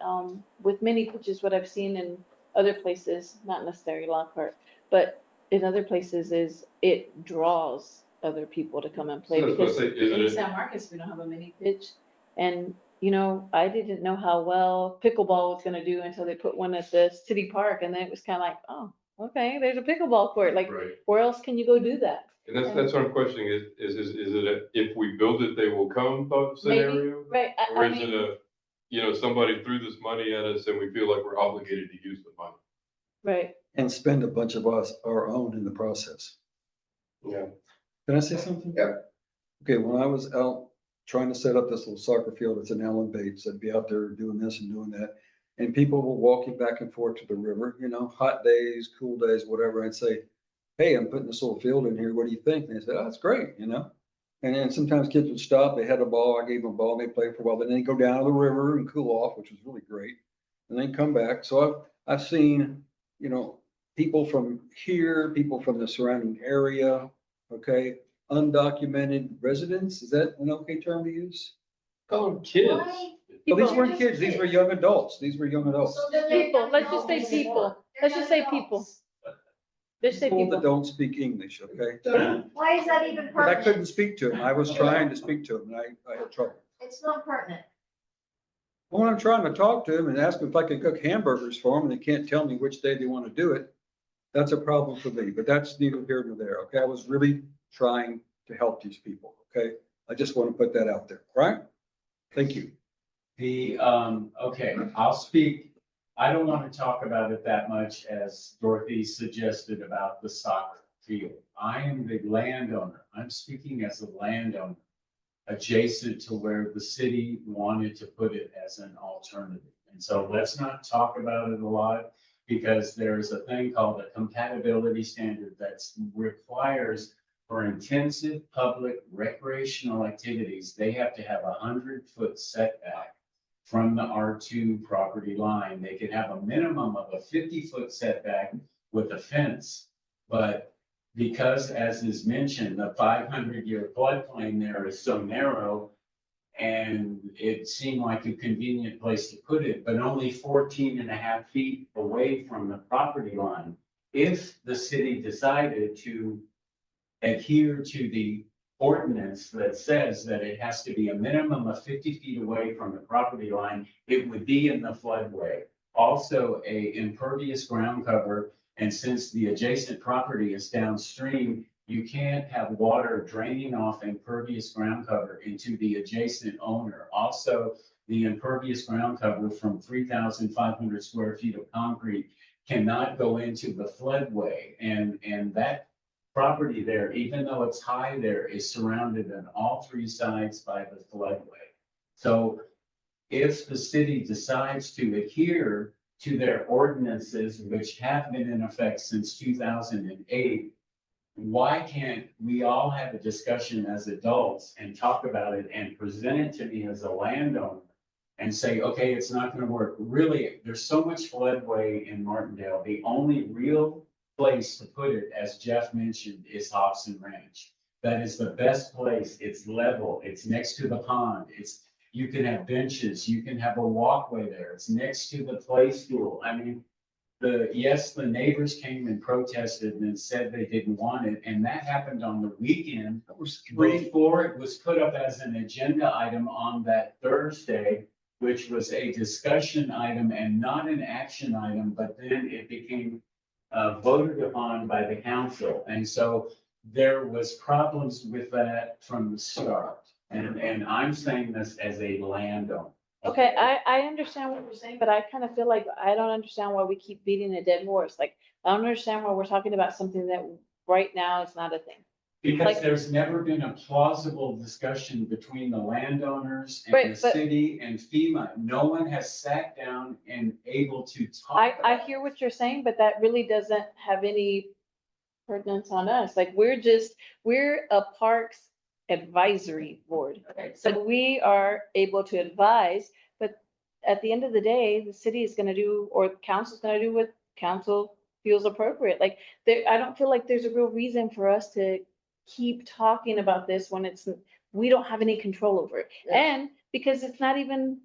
with mini pitches, what I've seen in other places, not necessarily Lockhart, but in other places is it draws other people to come and play. So I was Because gonna say, isn't in it- San Marcos, we don't have a mini pitch. And, you know, I didn't know how well pickleball was gonna do until they put one at the city park. And then it was kind of like, oh, okay, there's a pickleball court. Like, Right. where else can you go do that? And that's what I'm questioning is it a, if we build it, they will come thought scenario? Right, Or I is it mean, somebody threw this money at us and we feel like we're obligated to use the money? right. And spend a bunch of our own in the process. Yeah. Can I say something? Yeah. Okay, when I was out trying to set up this little soccer field, it's in Allen Bates, I'd be out there doing this and doing that. And people were walking back and forth to the river, hot days, cool days, whatever. I'd say, hey, I'm putting this little field in here. What do you think? And they said, oh, that's great, And then sometimes kids would stop, they had a ball, I gave them a ball, and they played for a while. Then they go down to the river and cool off, which was really great. And then come back. So I've seen, people from here, people from the surrounding area, okay, undocumented residents, is that an okay term to use? Call them kids. Well, these weren't kids, these were young adults, People, let's just say people. Let's just say people. Let's say People that people. don't speak English, okay? Why is that even But I couldn't pertinent? speak to them, I was trying to speak to them, and I had trouble. It's not pertinent. When I'm trying to talk to them and ask them if I can cook hamburgers for them and they can't tell me which day they want to do it, that's a problem for me, but that's neither here nor there, okay? I was really trying to help these people, okay? I just want to put that out there, all right? Thank you. Okay, I'll speak. I don't want to talk about it that much as Dorothy suggested about the soccer field. I am the landowner. I'm speaking as a landowner adjacent to where the city wanted to put it as an alternative. And so let's not talk about it a lot because there's a thing called a compatibility standard that requires for intensive public recreational activities, they have to have 100-foot setback from the R2 property line. They can have a minimum of a 50-foot setback with a fence. But because, as is mentioned, the 500-year floodplain there is so narrow, and it seemed like a convenient place to put it, but only 14.5 feet away from the property line. If the city decided to adhere to the ordinance that says that it has to be a minimum of 50 feet away from the property line, it would be in the floodway. Also, a impervious ground cover, and since the adjacent property is downstream, you can't have water draining off impervious ground cover into the adjacent owner. Also, the impervious ground cover from 3,500 square feet of concrete cannot go into the floodway. And that property there, even though it's high there, is surrounded on all three sides by the floodway. So if the city decides to adhere to their ordinances, which have been in effect since 2008, why can't we all have a discussion as adults and talk about it and present it to me as a landowner and say, okay, it's not going to work. Really, there's so much floodway in Martindale. The only real place to put it, as Jeff mentioned, is Hobson Ranch. That is the best place. It's level. It's next to the pond. You can have benches. You can have a walkway there. It's next to the play school. I mean, the neighbors came and protested and said they didn't want it. And that happened on the weekend That was three. before it was put up as an agenda item on that Thursday, which was a discussion item and not an action item, but then it became voted upon by the council. And so there was problems with that from the start. And I'm saying this as a landowner. Okay, I understand what you're saying, but I kind of feel like I don't understand why we keep beating a dead horse. Like, I don't understand why we're talking about something that right now is not a thing. Because Like- there's never been a plausible discussion between the landowners and Right, the but- city and FEMA. No one has sat down and able to talk. I about hear what you're saying, but that really doesn't have any pertinence on us. Like, we're a parks advisory board. Okay, So we are able to advise, but at the end of the day, the city is gonna do, or council's gonna do what council feels appropriate. Like, I don't feel like there's a real reason for us to keep talking about this when we don't have any control over it. Yeah. And because it's not even,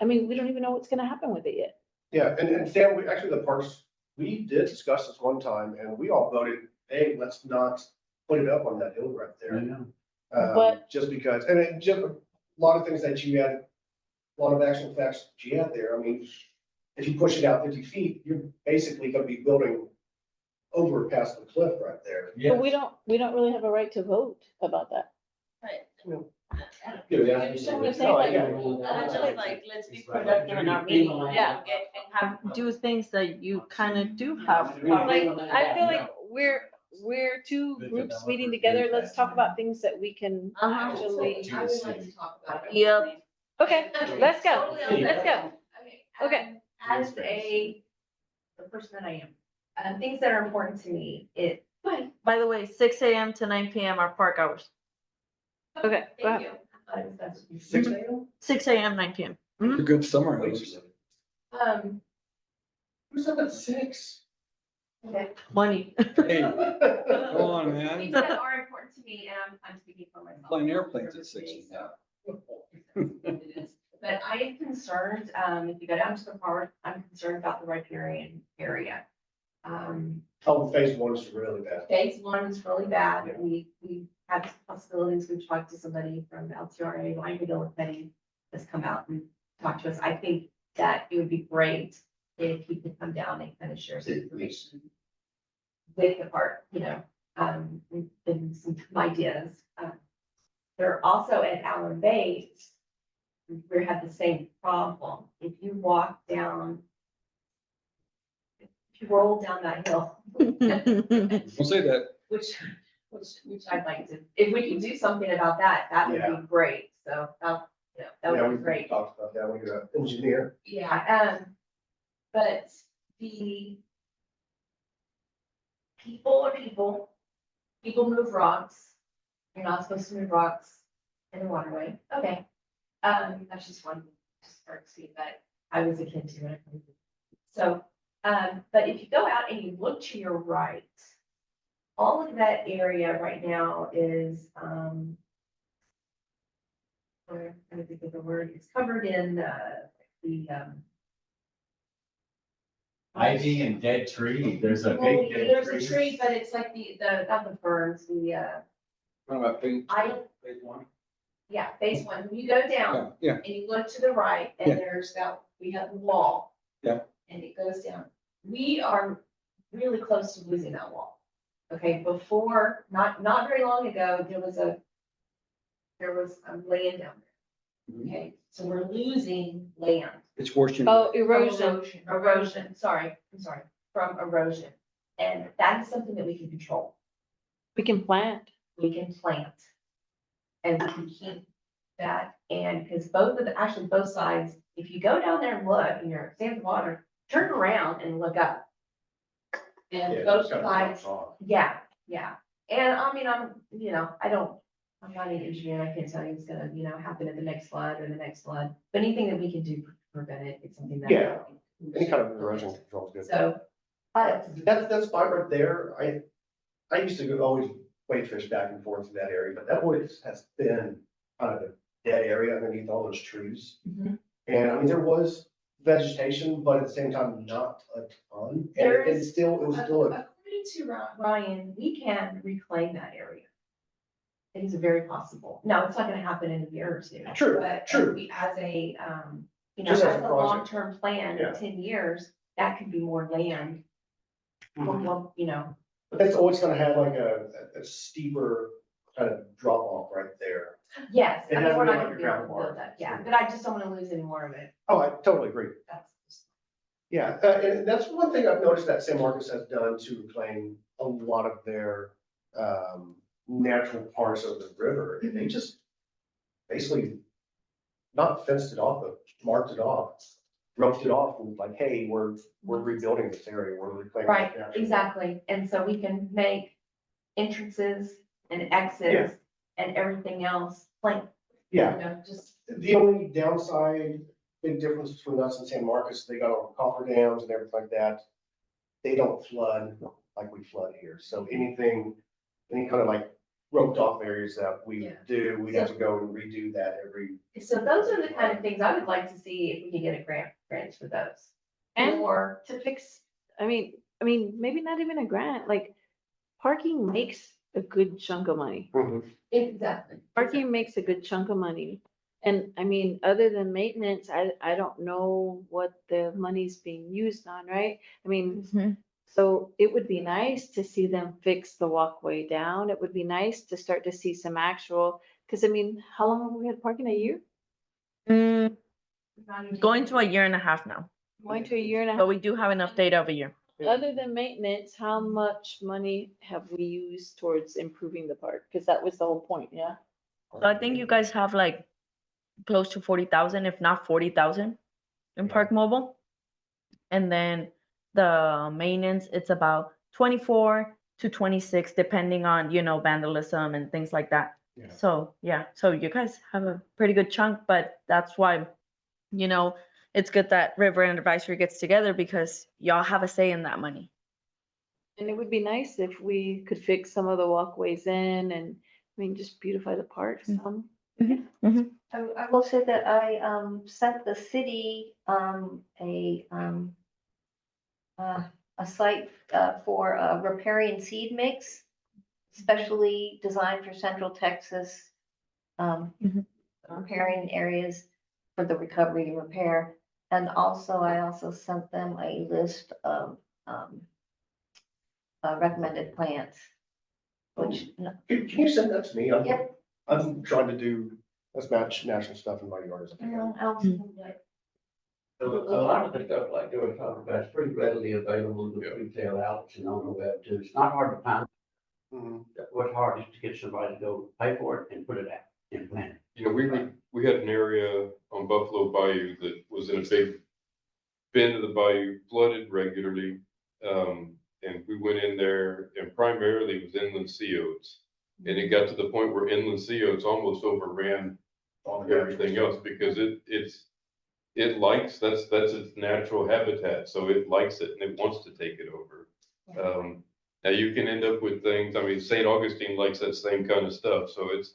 I mean, we don't even know what's gonna happen with it yet. Yeah, and Sam, actually, the parks, we did discuss this one time and we all voted, hey, let's not put it up on that hill right I there. know. But- Just because, and it just, a lot of things that you had, a lot of actual facts that you had there. I mean, if you push it out 50 feet, you're basically gonna be building over past the cliff right there. But we don't really have a right to vote about that. Yeah, understand what I'm saying? Like, let's be productive in our meeting. Yeah. And do things that you kind of do have. Like, I feel like we're two groups meeting together. Let's talk about things that we can actually. I would like to talk about it. Yep. Okay, let's go. Totally Let's go. Okay. As the person that I am, things that are important to me, By the way, 6 a.m. to 9 p.m. are park hours. Okay, go Thank ahead. you. I thought it was that's- 6 a.m.? 6 a.m., 9 p.m. It's a good summer house. Who's up at 6? Okay. Money. Hey, go on, man. Things that are important to me, and I'm speaking for myself. Flying airplanes at 6 But I am concerned, if you go down to the park, I'm concerned about the riparian area. Oh, phase 1 is really bad. Phase 1 is really bad. We had possibilities. We've talked to somebody from LTRA, Ryan Gillipenny has come out and talk to us. I think that it would be great if he could come down and kind of share some information with the park, and some ideas. They're also at Allen Bates, we had the same problem. If you walk down, if you roll down that hill, Don't say that. which I'd like to, if we could do something about that, that would Yeah. be great. So, that Yeah, would we be great. talked about that when you're an engineer. Yeah, but the people are people. People move rocks. You're not supposed to move rocks in the waterway. Okay. That's just one, just for see that I was a kid too. when I played. So, but if you go out and you look to your right, all of that area right now is, I'm trying to think of the word, it's covered in, the, Ivy and dead tree, there's a well, big dead there's tree. a tree, but it's like not the ferns, What about phase one? yeah, phase one, when you go down Yeah, and you look to the right, and Yeah. there's we have the wall. Yeah. And it goes down. We are really close to losing that wall. Okay, before, not very long ago, there was land down there. Mhm. Okay, so we're losing land. it's washing. Oh, From erosion. Erosion, sorry, I'm sorry, from erosion. And that is something that we can control. We can plant. We can plant. And we can keep that, and because actually both sides, if you go down there and look and you're seeing the water, turn around and look up. And Yeah, both it's gotta sides, bounce off. yeah. And I mean, I'm not an engineer, I can't tell you it's gonna, happen at the next flood or the next flood. But anything that we can do to prevent it, it's something that. Yeah, Any kind of erosion control is good. So, That's fine right there. I used to always wade fish back and forth to that area, but that always has been kind of a dead area underneath all those trees. Mhm. And I mean, there was vegetation, but at the same time, not a ton. And There it is- still, it was still a, according to Ryan, we can reclaim that area. It is very possible. Now, it's not gonna happen in a year or two. True, But true. we, as a, Just as as a a project. long-term plan, Yeah. in 10 years, that could be more land. More, but that's always gonna have like a steeper kind of drop off right there. yes, It I mean, doesn't we're look not like gonna a be able to gravel bar. build that, yeah, but I just don't wanna lose any more of it. Oh, I totally agree. That's just. Yeah, and that's one thing I've noticed that San Marcos has done to reclaim a lot of their natural parts of the river. And they just basically not fenced it off, but marked it off, roped it off and like, hey, we're rebuilding this area, we're reclaiming. Right, natural- exactly, and so we can make entrances and Yeah. exits and everything else, like, Yeah, just. the only downside, big difference between us and San Marcos, they got all coffer dams and everything like that. They don't flood like we flood here, so any kind of like roped off areas that we Yeah. do, we have to go and redo that every. So those are the kind of things I would like to see if we can get a grant for those. And Or, to fix, I mean, maybe not even a grant, like parking makes a good chunk of money. exactly. Parking makes a good chunk of money. And I mean, other than maintenance, I don't know what the money's being used on, right? I mean, so it would be nice to see them fix the walkway down. It would be nice to start to see some actual, because I mean, how long have we had parking? A year? Going to a year and a half now, Going to a year and a but half. we do have enough data of a year. Other than maintenance, how much money have we used towards improving the park? Because that was the whole point, yeah? So I think you guys have like close to 40,000, if not 40,000 in Park Mobile. And then the maintenance, it's about 24 to 26, depending on, vandalism and things like that. Yeah. So, yeah, so you guys have a pretty good chunk, but that's why, it's good that River and Advisory gets together because y'all have a say in that money. And it would be nice if we could fix some of the walkways in and, I mean, just beautify the park some. I will say that I sent the city a site for a riparian seed mix, specially designed for Central Texas riparian areas. for the recovery and repair. And also, I also sent them a list of, recommended plants, which, Can you send that to me? Yep. I'm trying to do as much national stuff in my yard as I you can. know, absolutely. A lot of the stuff like they were talking about, is pretty readily available in the retail outlets and on the web too. It's not hard to find. Mhm. What's hard is to get somebody to go pay for it and put it out and plant it. You know, we had an area on Buffalo Bayou that was in a big bend of the bayou, flooded regularly. And we went in there and primarily it was inland sea oats. And it got to the point where inland sea oats almost overran on everything else because it likes, that's its natural habitat. So it likes it and it wants to take it over. Now you can end up with things, I mean, St. Augustine likes that same kind of stuff. So it's,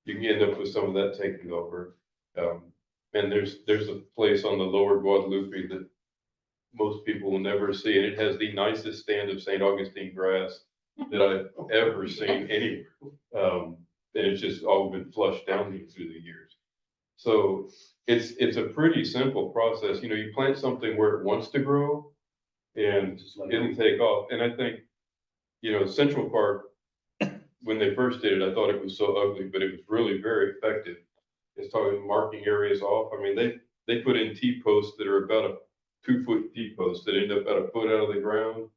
you can end up with some of that taking over. And there's a place on the lower Guadalupe that most people will never see, and it has the nicest stand of St. Augustine grass that I've ever seen anywhere. And it's just all been flushed down through the years. So it's a pretty simple process. You know, you plant something where it wants to grow and it'll take off. And I think, you know, Central Park, when they first did it, I thought it was so ugly, but it was really very effective. It's talking marking areas off. I mean, they put in T-posts that are about a 2-foot T-posts that end up about a foot out of the ground.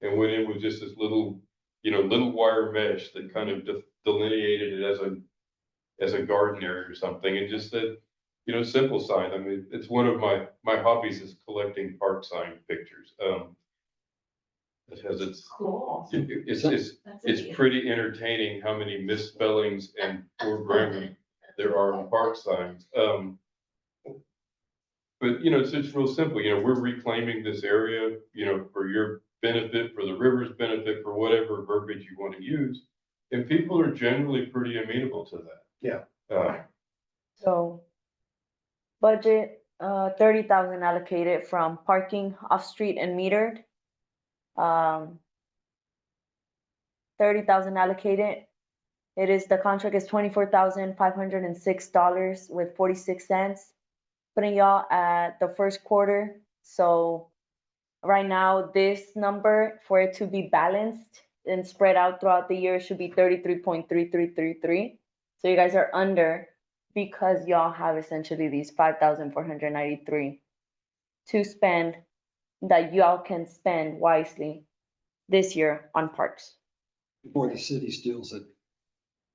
And went in with just this little, you know, little wire mesh that kind of delineated it as a garden area or something, and just said, you know, simple sign. I mean, it's one of my hobbies is collecting park sign pictures. Because it's Cool. it's pretty entertaining how many misspellings and poor grammar there are on park signs. But you know, it's real simple. You know, we're reclaiming this area, you know, for your benefit, for the river's benefit, for whatever verbiage you want to use. And people are generally pretty amenable to that. Yeah. So budget, 30,000 allocated from parking off-street and metered. 30,000 allocated. The contract is $24,506 with 46 cents. Putting y'all at the first quarter. So right now, this number, for it to be balanced and spread out throughout the year, should be 33.3333. So you guys are under because y'all have essentially these 5,493 to spend that y'all can spend wisely this year on parks. Before the city steals it.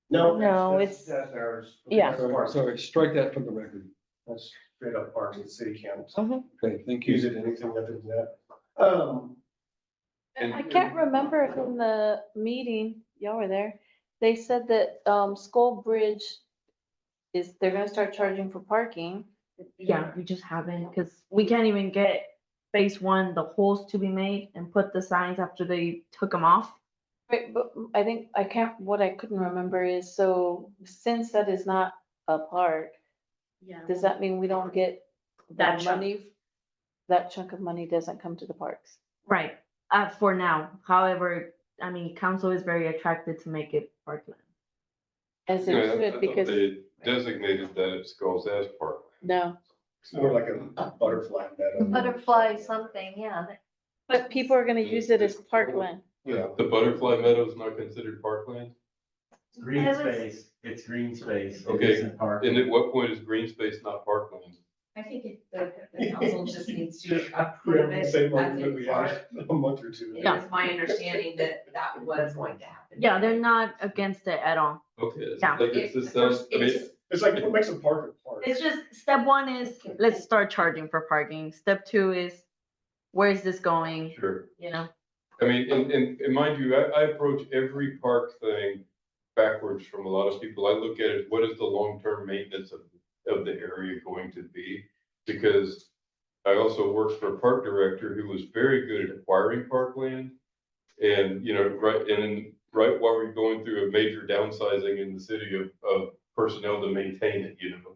No, it's- That's ours. yeah. That's ours. Sorry, strike that from the record. That's straight up parks, the city can't Okay, thank use you. it anything other than that. And- I can't remember if in the meeting, y'all were there, they said that, Skull Bridge they're gonna start charging for parking. Yeah, we just haven't, because we can't even get phase one, the holes to be made and put the signs after they took them off. Right, but what I couldn't remember is, so since that is not a park, Yeah. does that mean we don't get That that chunk. money? That chunk of money doesn't come to the parks? Right, for now. However, I mean, council is very attracted to make it parkland. As it Yeah, I should, thought because, they designated that at Skulls as parkland. no, It's more like a butterfly meadow. Butterfly something, yeah. but people are gonna use it as parkland. Yeah. The Butterfly Meadow is not considered parkland? Green It was- space, it's green space. It Okay, isn't park. And at what point is green space not parkland? I think the council just needs to We approve have the it same as argument we a park. had a month or two. It ago. is my understanding that that was going to happen. Yeah, they're not against it at all. Okay, it's Yeah. like it's just sounds, I mean, It's like, what makes a park a park? It's just, step one is, let's start charging for parking. Step two is, where is this going, sure. you know? I mean, and mind you, I approach every park thing backwards from a lot of people. I look at it, what is the long-term maintenance of the area going to be? Because I also worked for a park director who was very good at acquiring parkland. And, you know, right while we're going through a major downsizing in the city of personnel to maintain it, you know?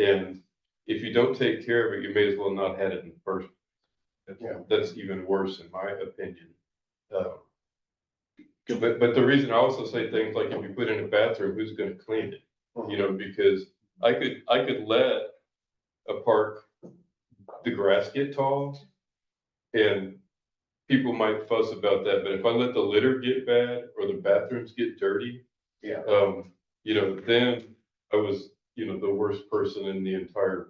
And if you don't take care of it, you may as well not have it in the first. Yeah. That's even worse in my opinion. But the reason I also say things like if you put in a bathroom, who's gonna clean it? You know, because I could let a park, the grass get tall, and people might fuss about that, but if I let the litter get bad or the bathrooms get dirty, Yeah. you know, then I was, you know, the worst person in the entire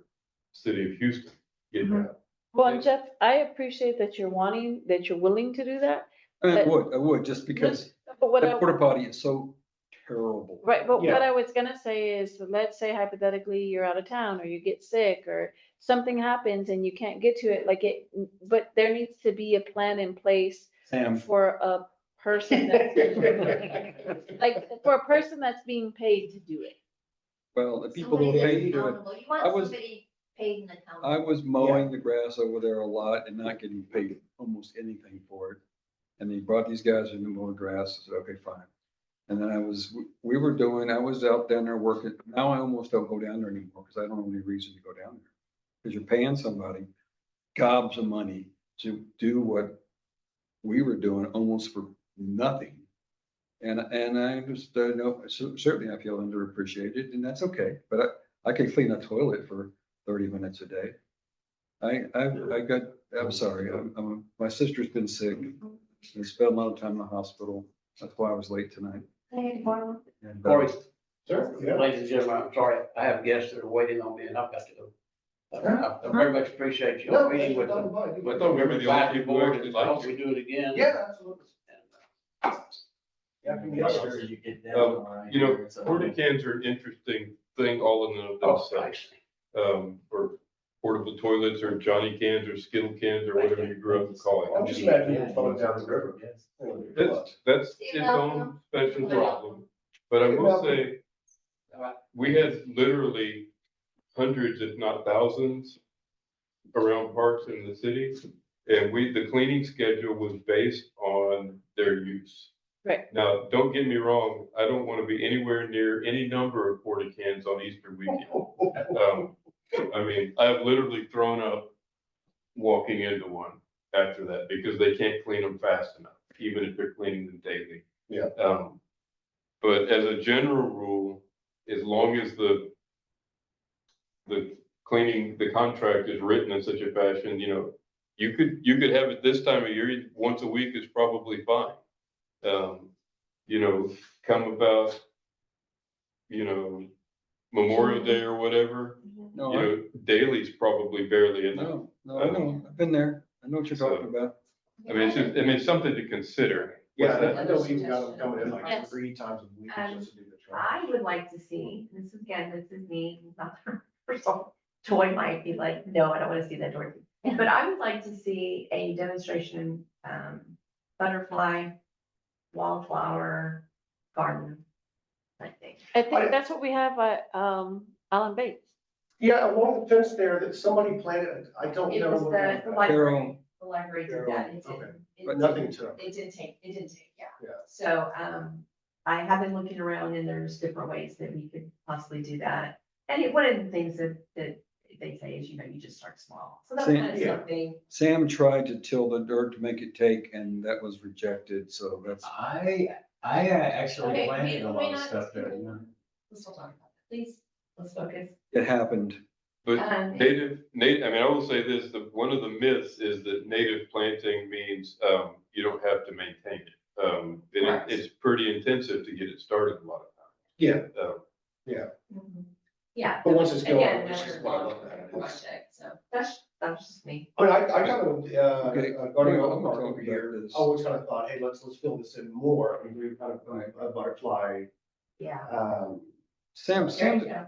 city of Houston. Get that. Well, and Jeff, I appreciate that you're willing to do that. I would, just because But what the I, porta potty is so terrible. right, but Yeah. what I was gonna say is, let's say hypothetically you're out of town or you get sick or something happens and you can't get to it, but there needs to be a plan in place Sam, for a person that, for a person that's being paid to do it. well, the people who Somebody that's pay for it, accountable. You I want was- somebody paid and accountable. I was mowing the grass over there a lot and not getting paid almost anything for it. And they brought these guys in to mow the grass. I said, okay, fine. And then I was out down there working. Now I almost don't go down there anymore because I don't have any reason to go down there. Because you're paying somebody gobs of money to do what we were doing almost for nothing. And I just know, certainly I feel underappreciated, and that's okay. But I can clean a toilet for 30 minutes a day. I'm sorry, my sister's been sick and spent a lot of time in the hospital. That's why I was late tonight. And, Corey, Sure, yeah. ladies and gentlemen, I'm sorry, I have guests that are waiting on me and I've got to go. I very much appreciate you No, meeting with that's them. fine. With thought we were the only advisory people who board, actually and I hope liked we do it again. Yeah, absolutely. Yeah, Yeah, sure you get down. You know, porta cans are an interesting thing all in and of Oh, themselves. nice. Or portable toilets or Johnny cans or Skittle cans or whatever you grew up calling I'm it. just imagining it flowing down the river. That's its own special problem, but I will say, we had literally hundreds, if not thousands, around parks in the city. And the cleaning schedule was based on their use. Right. Now, don't get me wrong, I don't want to be anywhere near any number of porta cans on Easter weekend. I mean, I've literally thrown up walking into one after that because they can't clean them fast enough, even if they're cleaning them daily. Yeah. But as a general rule, as long as the cleaning, the contract is written in such a fashion, you know, you could have it this time of year, once a week is probably fine. You know, come about, you know, Memorial Day or whatever, you No, know, daily's probably barely enough. no, I know, I've been there. I know what you're talking about. I mean, it's something to consider. Yeah, What's that? I know people got them coming in like Yes. 3 times a week just to do the trial. I would like to see, this is me, not personal. Joy might be like, no, I don't want to see that, Dorothy. But I would like to see a demonstration, butterfly, wildflower, garden, I think. I think that's what we have at, Alan Bates. Yeah, along the fence there that somebody planted, I don't It know. was what the it was. library, the library did that. It Okay. didn't. But nothing took. It didn't take, yeah. Yeah. So, I have been looking around and there's different ways that we could possibly do that. And one of the things that they say is, you know, you just start small. So that's See, kind of yeah. something. Sam tried to till the dirt to make it take, and that was rejected, so that's. I actually Okay, planted a we lot may of not- stuff there, you know. Let's still talk about that. Please, let's focus. It happened. But Um, I mean, I will say this, one of the myths is that native planting means, you don't have to maintain it. And Correct. it's pretty intensive to get it started a lot of times. Yeah, Mhm. Yeah. but once it's going, Again, it's another just what I love long that. project, so that's just me. I mean, I kind of, Okay, guarding I'm the gonna park talk over about here, this. always kind of thought, hey, let's fill this in more. I mean, we've kind of a butterfly, Yeah. Sam's got a Yeah.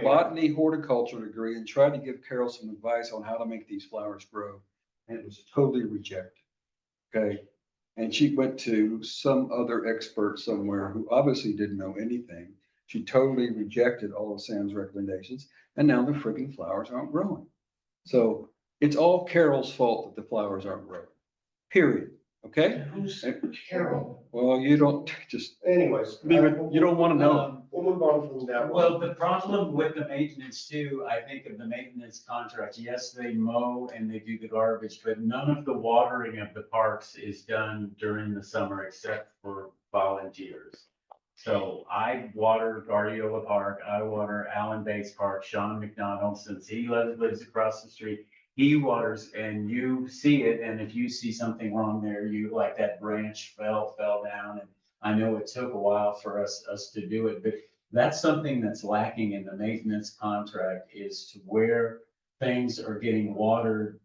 botany horticulture degree and tried to give Carol some advice on how to make these flowers grow, and it was totally rejected. Okay, and she went to some other expert somewhere who obviously didn't know anything. She totally rejected all of Sam's recommendations, and now the friggin' flowers aren't growing. So it's all Carol's fault that the flowers aren't growing, period, okay? Carol. Well, you don't, just Anyways. leave it, you don't wanna know. We'll move on from that. Well, one. the problem with the maintenance too, I think of the maintenance contract, yes, they mow and they do the garbage, but none of the watering of the parks is done during the summer except for volunteers. So I water Guardiola Park, I water Allen Bates Park, Sean McDonald, since he lives across the street. He waters and you see it, and if you see something wrong there, you, like that branch fell down. And I know it took a while for us to do it, but that's something that's lacking in the maintenance contract, is to where things are getting watered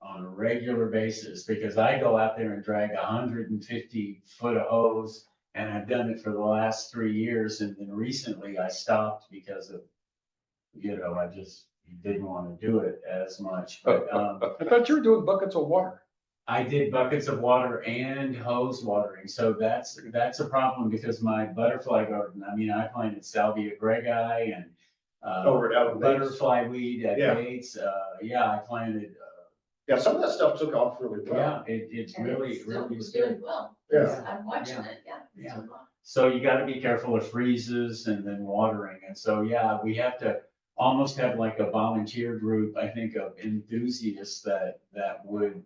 on a regular basis, because I go out there and drag 150 foot of hose, and I've done it for the last 3 years, and then recently I stopped because of, I just didn't want to do it as much, but, I thought you were doing buckets of water. I did buckets of water and hose watering, so that's a problem, because my butterfly garden, I mean, I planted salvia gregae and Over at Allen Bates. butterfly weed at Yeah. Bates, I planted, Yeah, some of that stuff took off really well. yeah, it's And really, it's still really doing good. well. Yeah. I'm watching Yeah. it, yeah. it's Yeah. doing well. So you gotta be careful of freezes and then watering, and so, yeah, we have to almost have like a volunteer group, I think, of enthusiasts that would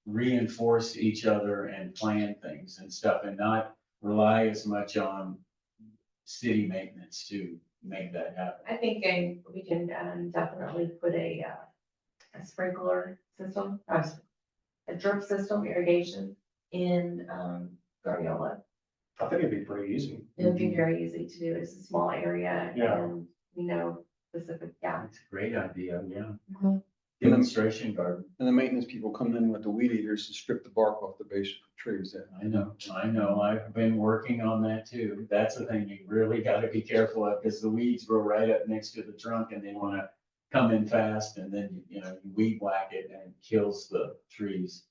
reinforce each other and plan things and stuff, and not rely as much on city maintenance to make that happen. I think we can definitely put a sprinkler system, a drip system irrigation in Guardiola. I think it'd be pretty easy. It would be very easy to do. It's a small area Yeah. and specific, yeah. It's a great idea, yeah. Mhm. Demonstration garden. And the maintenance people come in with the weed eaters and strip the bark off the base of the trees. I know, I've been working on that too. That's the thing you really gotta be careful of, because the weeds grow right up next to the trunk and they wanna come in fast, and then, you weed whack it and it kills the trees.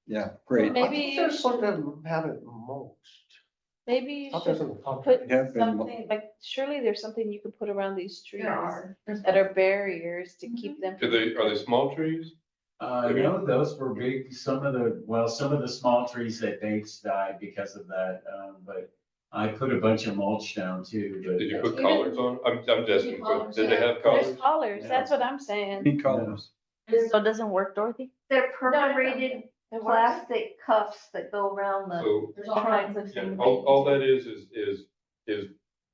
Yeah, great. Maybe I thought you there's something to have it mulched. Maybe you I thought there's should something to put Have been something, like, surely there's something you could put around these trees There are. There's- that are barriers to keep them. Are they small trees? Those were big, some of the small trees at Bates died because of that, but I put a bunch of mulch down too, but. Did you put collars on? I'm just, did collars, they have There's collars? collars, Yeah. that's what I'm saying. Need colors. So it doesn't work, Dorothy? They're No, no, no. perforated It works. plastic cuffs that go around the So, There's all kinds of yeah, things. all that is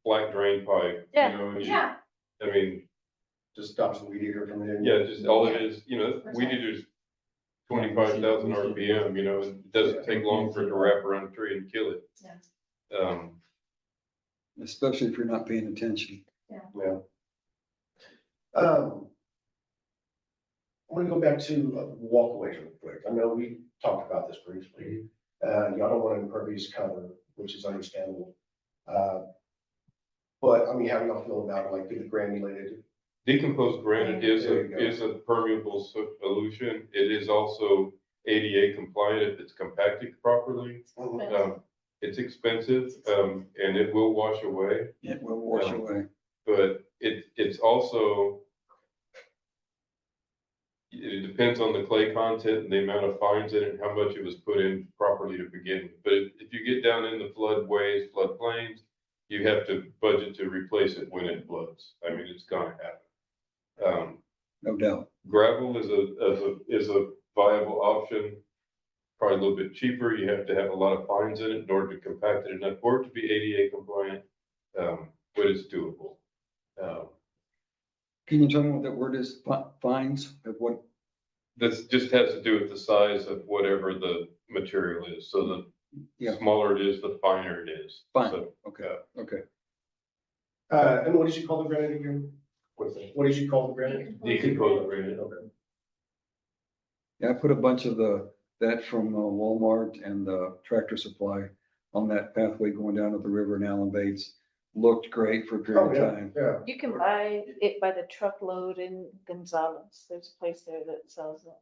black drain pipe, you Yeah. know, and you, Yeah, I mean, Just stops the weed eater from hitting. yeah, just all it is, weed eater's 25,000 RPM, it doesn't take long for it to wrap around a tree and kill it. Yeah. Especially if you're not paying attention. Yeah. I'm gonna go back to walkways real quick. I know we talked about this briefly. Y'all don't want impervious cover, which is understandable. But I mean, how do y'all feel about like the granulated? Decomposed granite There you go. is a permeable solution. It is also ADA compliant if it's compacted properly. It's expensive, and it will wash away, It will wash Yeah. away. but it's also, it depends on the clay content and the amount of fines in it, and how much it was put in properly to begin with. But if you get down in the floodways, floodplains, you have to budget to replace it when it floods. I mean, it's gonna happen. No doubt. Gravel is a viable option, probably a little bit cheaper. You have to have a lot of fines in it in order to compact it enough for it to be ADA compliant, but it's doable. Can you tell me what that word is? Fines of what? This just has to do with the size of whatever the material is. So the Yeah. smaller it is, the finer it is. Fine. So, Okay, okay. And what did you call the granite again? What did you call the granite? Decomposed granite. Okay. Yeah, I put a bunch of that from Walmart and Tractor Supply on that pathway going down to the river in Allen Bates. Looked great for a Oh, period of yeah, time. yeah. You can buy it by the truckload in Gonzales. There's a place there that sells it.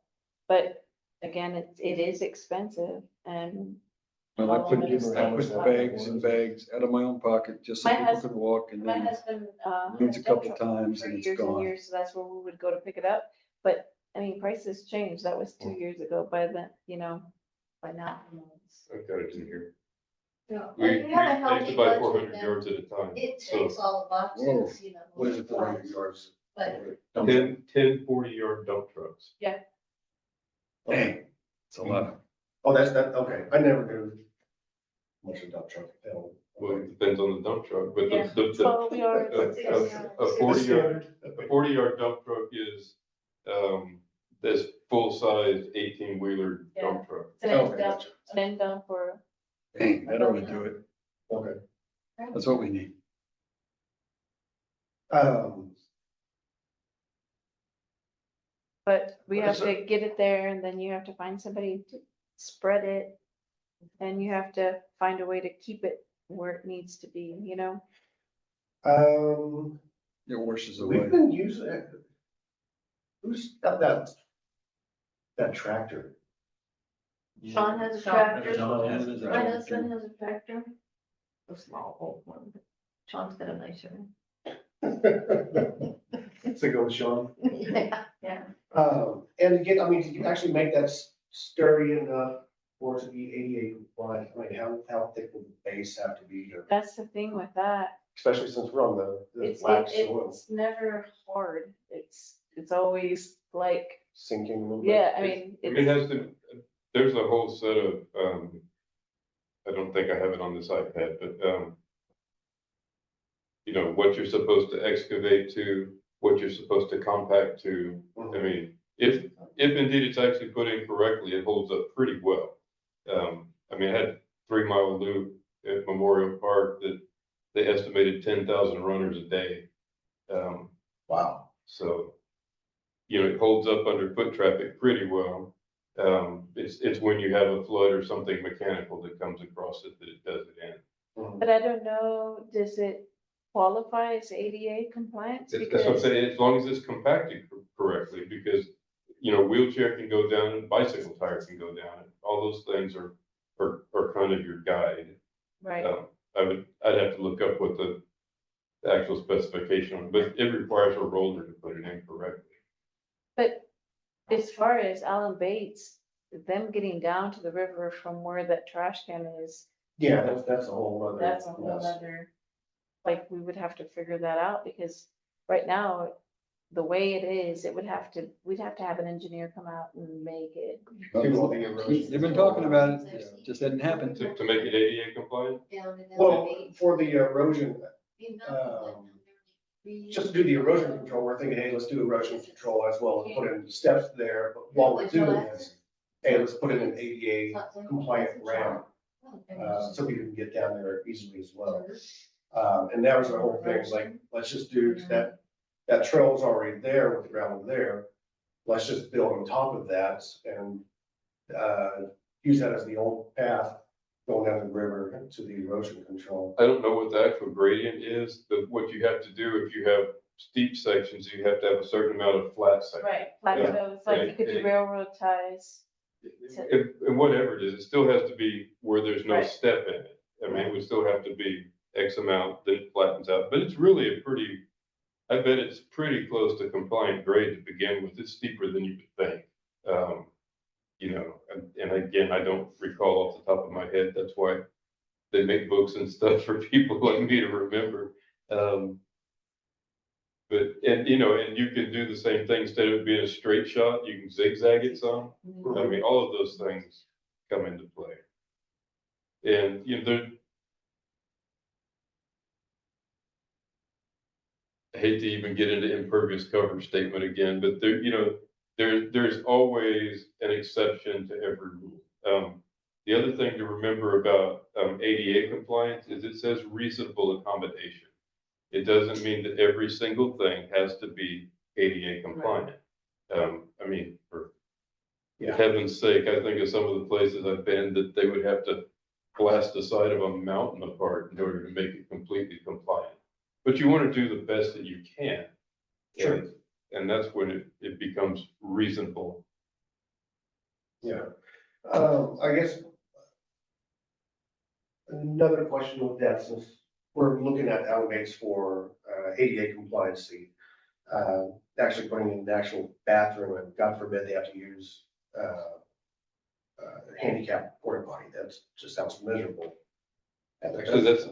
But again, it is expensive and Well, I put Oh, bags and bags out of my own pocket just so My people husband- could walk and my then husband, Moved a had couple dump truck times for and it's years gone. years, so that's where we would go to pick it up. But I mean, prices change. That was 2 years ago. By then, by now. who knows? I've got it in here. Yeah. We If you have a used healthy to buy budget, 400 then yards at a time. It So takes all the boxes, What is it, 400 yards? But 10 40-yard dump trucks. dang, it's a lot. Oh, that's that, okay. I never knew much of dump truck. Well, it depends on the dump truck, but Yeah, the 12 yards. a 40-yard dump truck is, this full-size 18-wheeler dump truck. It's an end dump, an end dump or, Dang, that ought to do it. Okay. That's what we need. but we What have is to get it there and then you have to find somebody to spread it. And you have to find a way to keep it where it needs to be, you know? It washes away. we've been using it. Who's got that tractor? Sean has a Sean- tractor. Sean has a My tractor. husband has a tractor. A small old one. but Sean's got a nicer one. So go with Sean. Yeah, yeah. And again, I mean, you can actually make that sturdy enough for it to be ADA compliant. I mean, how thick would the base have to be to, That's the thing with that. especially since we're on the It's, black soil it's never hard. It's always like, sinking a little bit. yeah, I mean, It it's, has to, there's a whole set of, I don't think I have it on this iPad, but, you know, what you're supposed to excavate to, what you're supposed to compact to. I mean, if indeed it's actually put in correctly, it holds up pretty well. I mean, I had 3 Mile Loop at Memorial Park that they estimated 10,000 runners a day. Wow. So, you know, it holds up under foot traffic pretty well. It's when you have a flood or something mechanical that comes across it that it does it in. but I don't know, does it qualify as ADA compliant? That's what I'm Because, saying, as long as it's compacted correctly, because, you know, wheelchair can go down and bicycle tire can go down. And all those things are kind of your guide. right, I'd have to look up what the actual specification, but it requires a roller to put it in correctly. but as far as Alan Bates, them getting down to the river from where that trash can is, Yeah, that's a whole other. that's a whole mess. other, like, we would have to figure that out, because right now, the way it is, we'd have to have an engineer come out and make it. Do all the erosion. They've been talking about it, just didn't happen. To make it ADA compliant, Well, for the erosion, just to do the erosion control, we're thinking, hey, let's do erosion control as well, and put in steps there, but while we're doing this, hey, let's put in an ADA compliant ramp, so people can get down there easily as well. And that was the whole thing, is like, let's just do, that trail is already there with the gravel there. Let's just build on top of that and, use that as the old path going down the river to the erosion control. I don't know what the actual gradient is, but what you have to do, if you have steep sections, you have to have a certain amount of flat sections. Right, plateaus, like you could do railroad ties. And whatever it is, it still has to be where there's no Right. step in it. I mean, it would still have to be X amount that it flattens out, but it's really I bet it's pretty close to compliant grade to begin with. It's steeper than you would think. You know, and again, I don't recall off the top of my head. That's why they make books and stuff for people like me to remember. But, and you know, and you can do the same thing. Instead of it being a straight shot, you can zigzag it some. I mean, all of those things come into play. And, you know, I hate to even get into impervious cover statement again, but there, you know, there's always an exception to every rule. The other thing to remember about ADA compliance is it says reasonable accommodation. It doesn't mean that every single thing has to be ADA compliant. I mean, for heaven's sake, I think of some of the places I've been that they would have to blast the side of a mountain apart in order to make it completely compliant. But you want to do the best that you can. Sure. And that's when it becomes reasonable. Yeah, I guess another question with that, since we're looking at elevates for ADA compliancy, actually putting in the actual bathroom, and God forbid they have to use handicap porta potty, that just sounds miserable. So that's,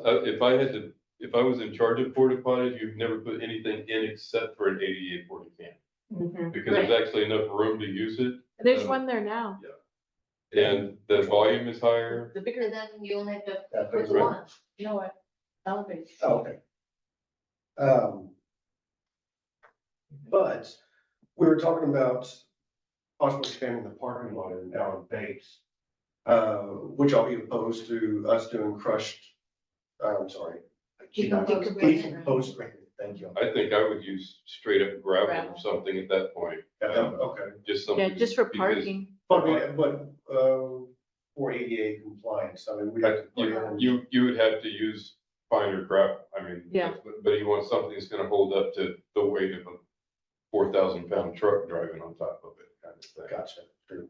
if I was in charge of porta potties, you'd never put anything in except for an ADA porta can. Because there's actually enough room to use it. There's one there now. and the volume is higher. The bigger, And then you only have to That put goes the right. one. you know what, elevator. Oh, okay. But we were talking about possibly expanding the parking lot in Allen Bates. Which I'll be opposed to us doing crushed, I'm sorry. Decomposed granite, thank you. I think I would use straight up gravel or Gravel. something at that point. Okay. Just something. Yeah, just for because parking. But, for ADA compliance, I mean, we have to put in. You would have to use finer gravel. I mean, Yeah. but you want something that's gonna hold up to the weight of a 4,000-pound truck driving on top of it, kind of thing. Gotcha, true.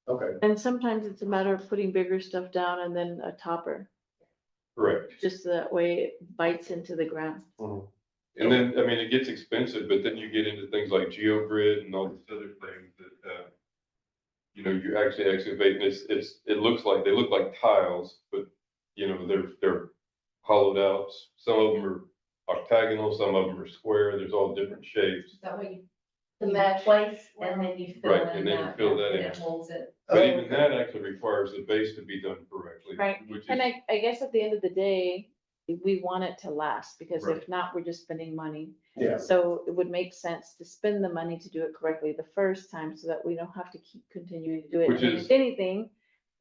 Okay, And sometimes it's a matter of putting bigger stuff down and then a topper, Correct. just that way it bites into the ground. And then, I mean, it gets expensive, but then you get into things like GeoGrid and all these other things that, you know, you actually excavate and it looks like, they look like tiles, but, you know, they're hollowed out. Some of them are octagonal, some of them are square, there's all different shapes. That way you The match twice and then you fill Right, in and then you that, fill that and in. it holds it. But even that actually requires the base to be done correctly. Right. Which is, And I guess at the end of the day, we want it to last, because Right. if not, we're just spending money. yeah, So it would make sense to spend the money to do it correctly the first time, so that we don't have to keep continuing to do it. Which And is- if anything,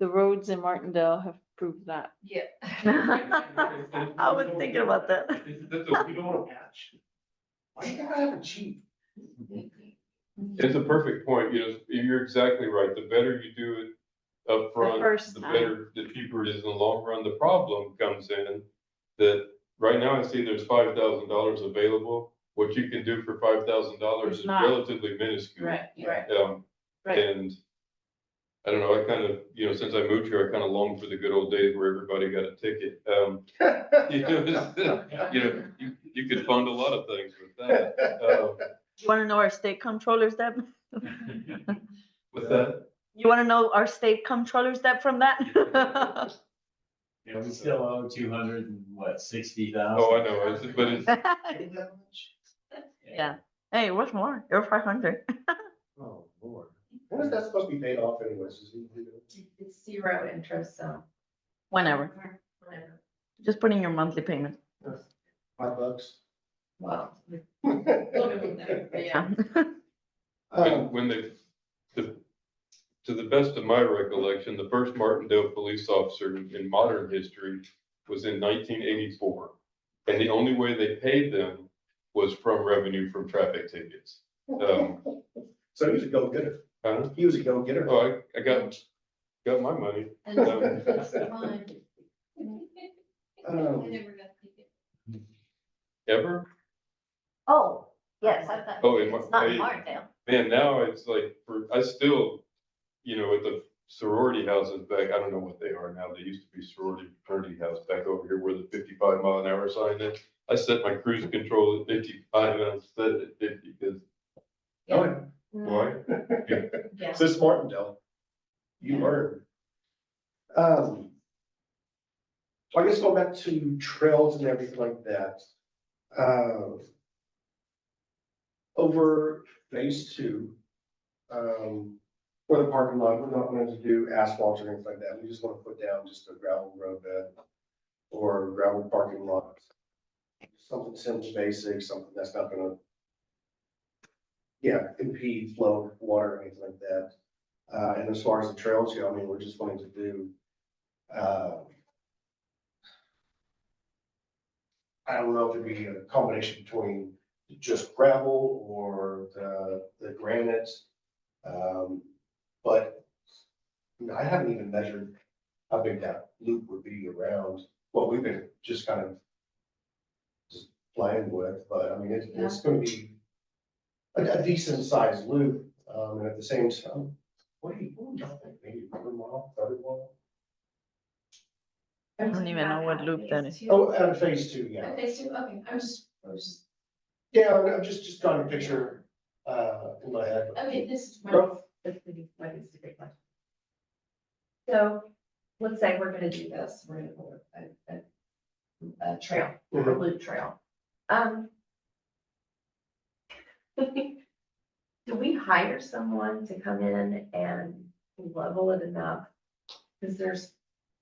the roads in Martindale have proved that. Yeah. I was thinking about that. you don't want a patch. Why you gotta have a cheap? It's a perfect point, you know, you're exactly right, the better you do it up front, first the time. better, the cheaper it is in the long run. The problem comes in that right now I see there's $5,000 available. What you can do for $5,000 It's is not. relatively minuscule. Right, right. Right. And I don't know, I kind of, you know, since I moved here, I kind of long for the good old days where everybody got a ticket. You could fund a lot of things with that. You wanna know our state controllers, Deb? With that, You wanna know our state controllers, Deb, from that? Yeah, we still owe 260,000. oh, I know, it's. Yeah. Hey, what's more? You're 500. Oh, Lord. When is that supposed to be paid off anyways? It's zero interest, so. Whenever. Whatever. Just put in your monthly payment. $5? Well. a little bit more than that, but yeah. When to the best of my recollection, the first Martindale police officer in modern history was in 1984. And the only way they paid them was from revenue from traffic tickets. So he was a go-getter. Huh? He was a go-getter. Oh, I got my money. And that's fine. I never got the ticket. Ever? Oh, yes, I've got. Oh, it's not in Martindale. Man, now it's like, I still, you know, at the sorority houses back, I don't know what they are now. They used to be sorority fraternity house back over here where the 55-mile-an-hour sign is. I set my cruise control at 55 and I set it at 50 because, Oh, yeah. why? Yeah. This Martindale. You learn. So I guess going back to trails and everything like that. Over phase 2, for the parking lot, we're not going to do asphalt or anything like that. We just want to put down just a gravel road bed or gravel parking lot. Something simple, basic, something that's not gonna, impede flow of water or anything like that. And as far as the trails go, I mean, we're just wanting to do, I don't know if it'd be a combination between just gravel or the granite. But I haven't even measured how big that loop would be around what we've been just kind of just playing with, but I mean, it's gonna be a decent sized loop, and at the same time, what do you think, maybe a quarter mile, third mile? I don't even know what loop that is. Oh, phase 2, yeah. Phase 2, okay, I was just, Yeah, I'm just trying to picture, in my head. okay, this is my, Rough. this is a great question. So, let's say we're gonna do this, we're gonna pull a trail, a Mhm. loop trail. Do we hire someone to come in and level it enough? Because there's,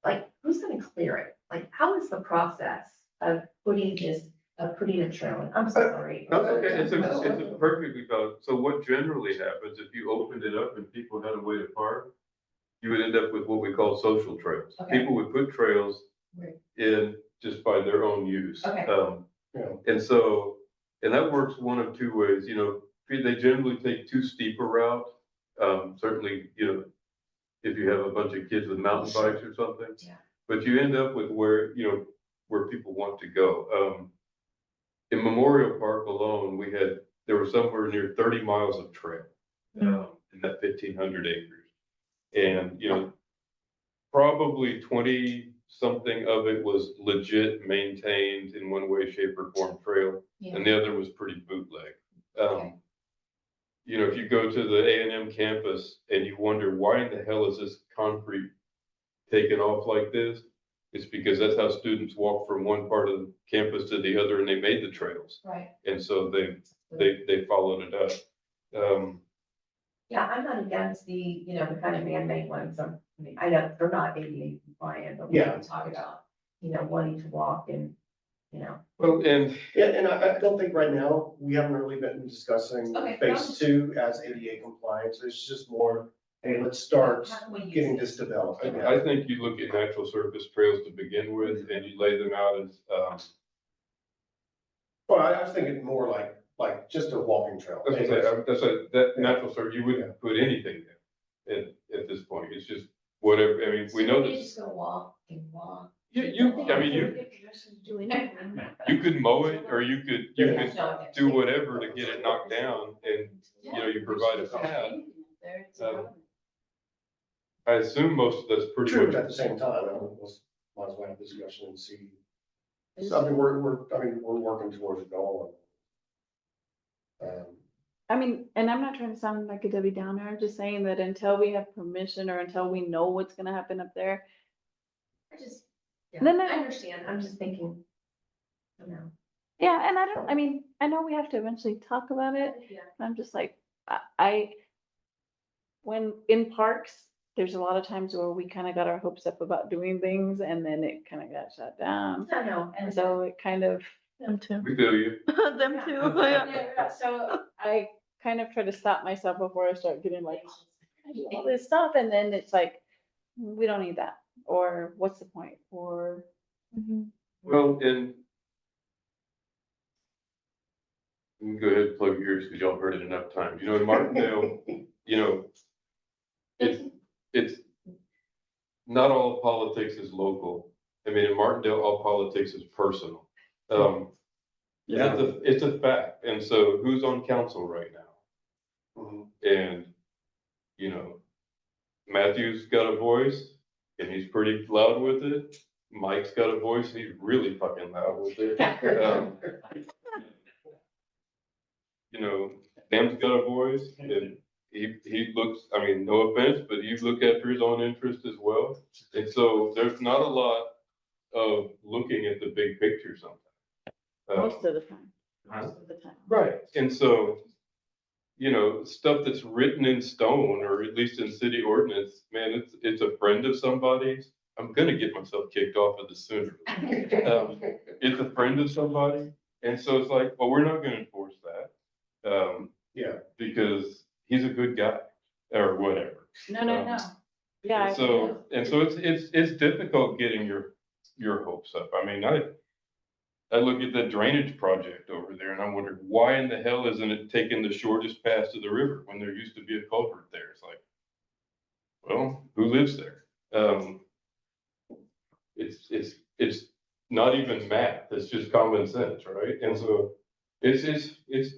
like, who's gonna clear it? Like, how is the process of putting a trail in? I'm sorry. No, it's okay. It's a perfectly valid, so what generally happens if you opened it up and people had a way to park? You would end up with what we call social trails. Okay. People would put trails Right. in just by their own use. Okay. Yeah. And so, and that works one of two ways, you know, they generally take too steep a route. Certainly, you know, if you have a bunch of kids with mountain bikes or something. Yeah. But you end up with where, you know, where people want to go. In Memorial Park alone, there was somewhere near 30 miles of trail, in that 1,500 acres. And, you know, probably 20 something of it was legit maintained in one way, shape or form trail. And the other was pretty bootleg. Okay. You know, if you go to the A&M campus and you wonder why in the hell is this concrete taken off like this? It's because that's how students walk from one part of the campus to the other and they made the trails. Right. And so they followed it up. Yeah, I'm not against the kind of man-made ones. I mean, I know they're not ADA compliant, but we Yeah. can talk about, wanting to walk and, Well, and Yeah, and I don't think right now, we haven't really been discussing Okay. phase two as ADA compliance. It's just more, hey, let's start how can we use getting it? this developed. I think you look at natural surface trails to begin with and you lay them out as, Well, I was thinking more like just a walking trail. that natural surface, you wouldn't put anything there at this point. It's just whatever, I mean, we know They this. just go walk and walk. You could mow it or you could do whatever to get it knocked down and, you provide a path. I assume most of that's pretty True, much. but at the same time, I mean, might as well have a discussion and see. So, I mean, we're working towards a goal. I mean, and I'm not trying to sound like a Debbie Downer, I'm just saying that until we have permission or until we know what's gonna happen up there. I understand. I'm just thinking, Yeah, and I know we have to eventually talk about it. I'm just like, when in parks, there's a lot of times where we kind of got our hopes up about doing things and then it kind of got shut down. I know. And so it kind of, Them too. We feel you. Them too. Yeah. so I kind of try to stop myself before I start getting like, I do all this stuff, and then it's like, we don't need that, or what's the point, or. Well, and you can go ahead and plug yours because y'all heard it enough times. In Martindale, it's not all politics is local. I mean, in Martindale, all politics is personal. It's a fact. And so who's on council right now? And, Matthew's got a voice and he's pretty loud with it. Mike's got a voice and he's really fucking loud with it. Sam's got a voice and he looks, I mean, no offense, but he look after his own interest as well. And so there's not a lot of looking at the big picture sometimes. Most of the time. Right. And so, stuff that's written in stone, or at least in city ordinance, man, it's a friend of somebody's. I'm gonna get myself kicked off of this sooner. It's a friend of somebody. And so it's like, well, we're not gonna enforce that. Because he's a good guy or whatever. No. Yeah. And so it's difficult getting your hopes up. I mean, I look at the drainage project over there and I wonder why in the hell isn't it taking the shortest path to the river when there used to be a culvert there? It's like, well, who lives there? It's not even math. It's just common sense, right? And so it's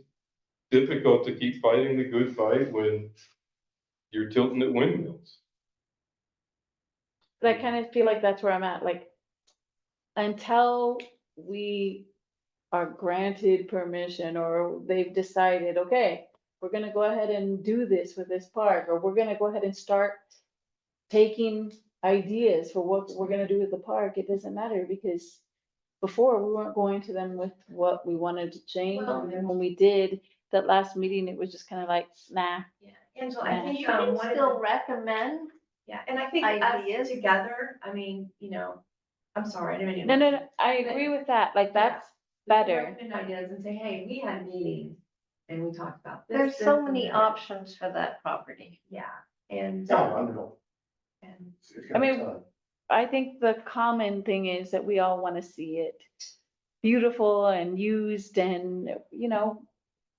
difficult to keep fighting the good fight when you're tilting at windmills. But I kind of feel like that's where I'm at, like, until we are granted permission or they've decided, okay, we're gonna go ahead and do this with this park, or we're gonna go ahead and start taking ideas for what we're gonna do with the park, it doesn't matter, because before we weren't going to them with what we wanted to change. And then when we did that last meeting, it was just kind of like, nah. Angela, I Yeah. think, You can one of still the, recommend, yeah, and I think ideas. us together, I mean, I'm sorry, I didn't mean to. No, I agree with that. Like, that's better. Recommend ideas and say, hey, we had meetings and we talked about this. there's this, so and many that. options for that property. Yeah, and, No, I know. and It's gonna I be mean, fun. I think the common thing is that we all want to see it beautiful and used and,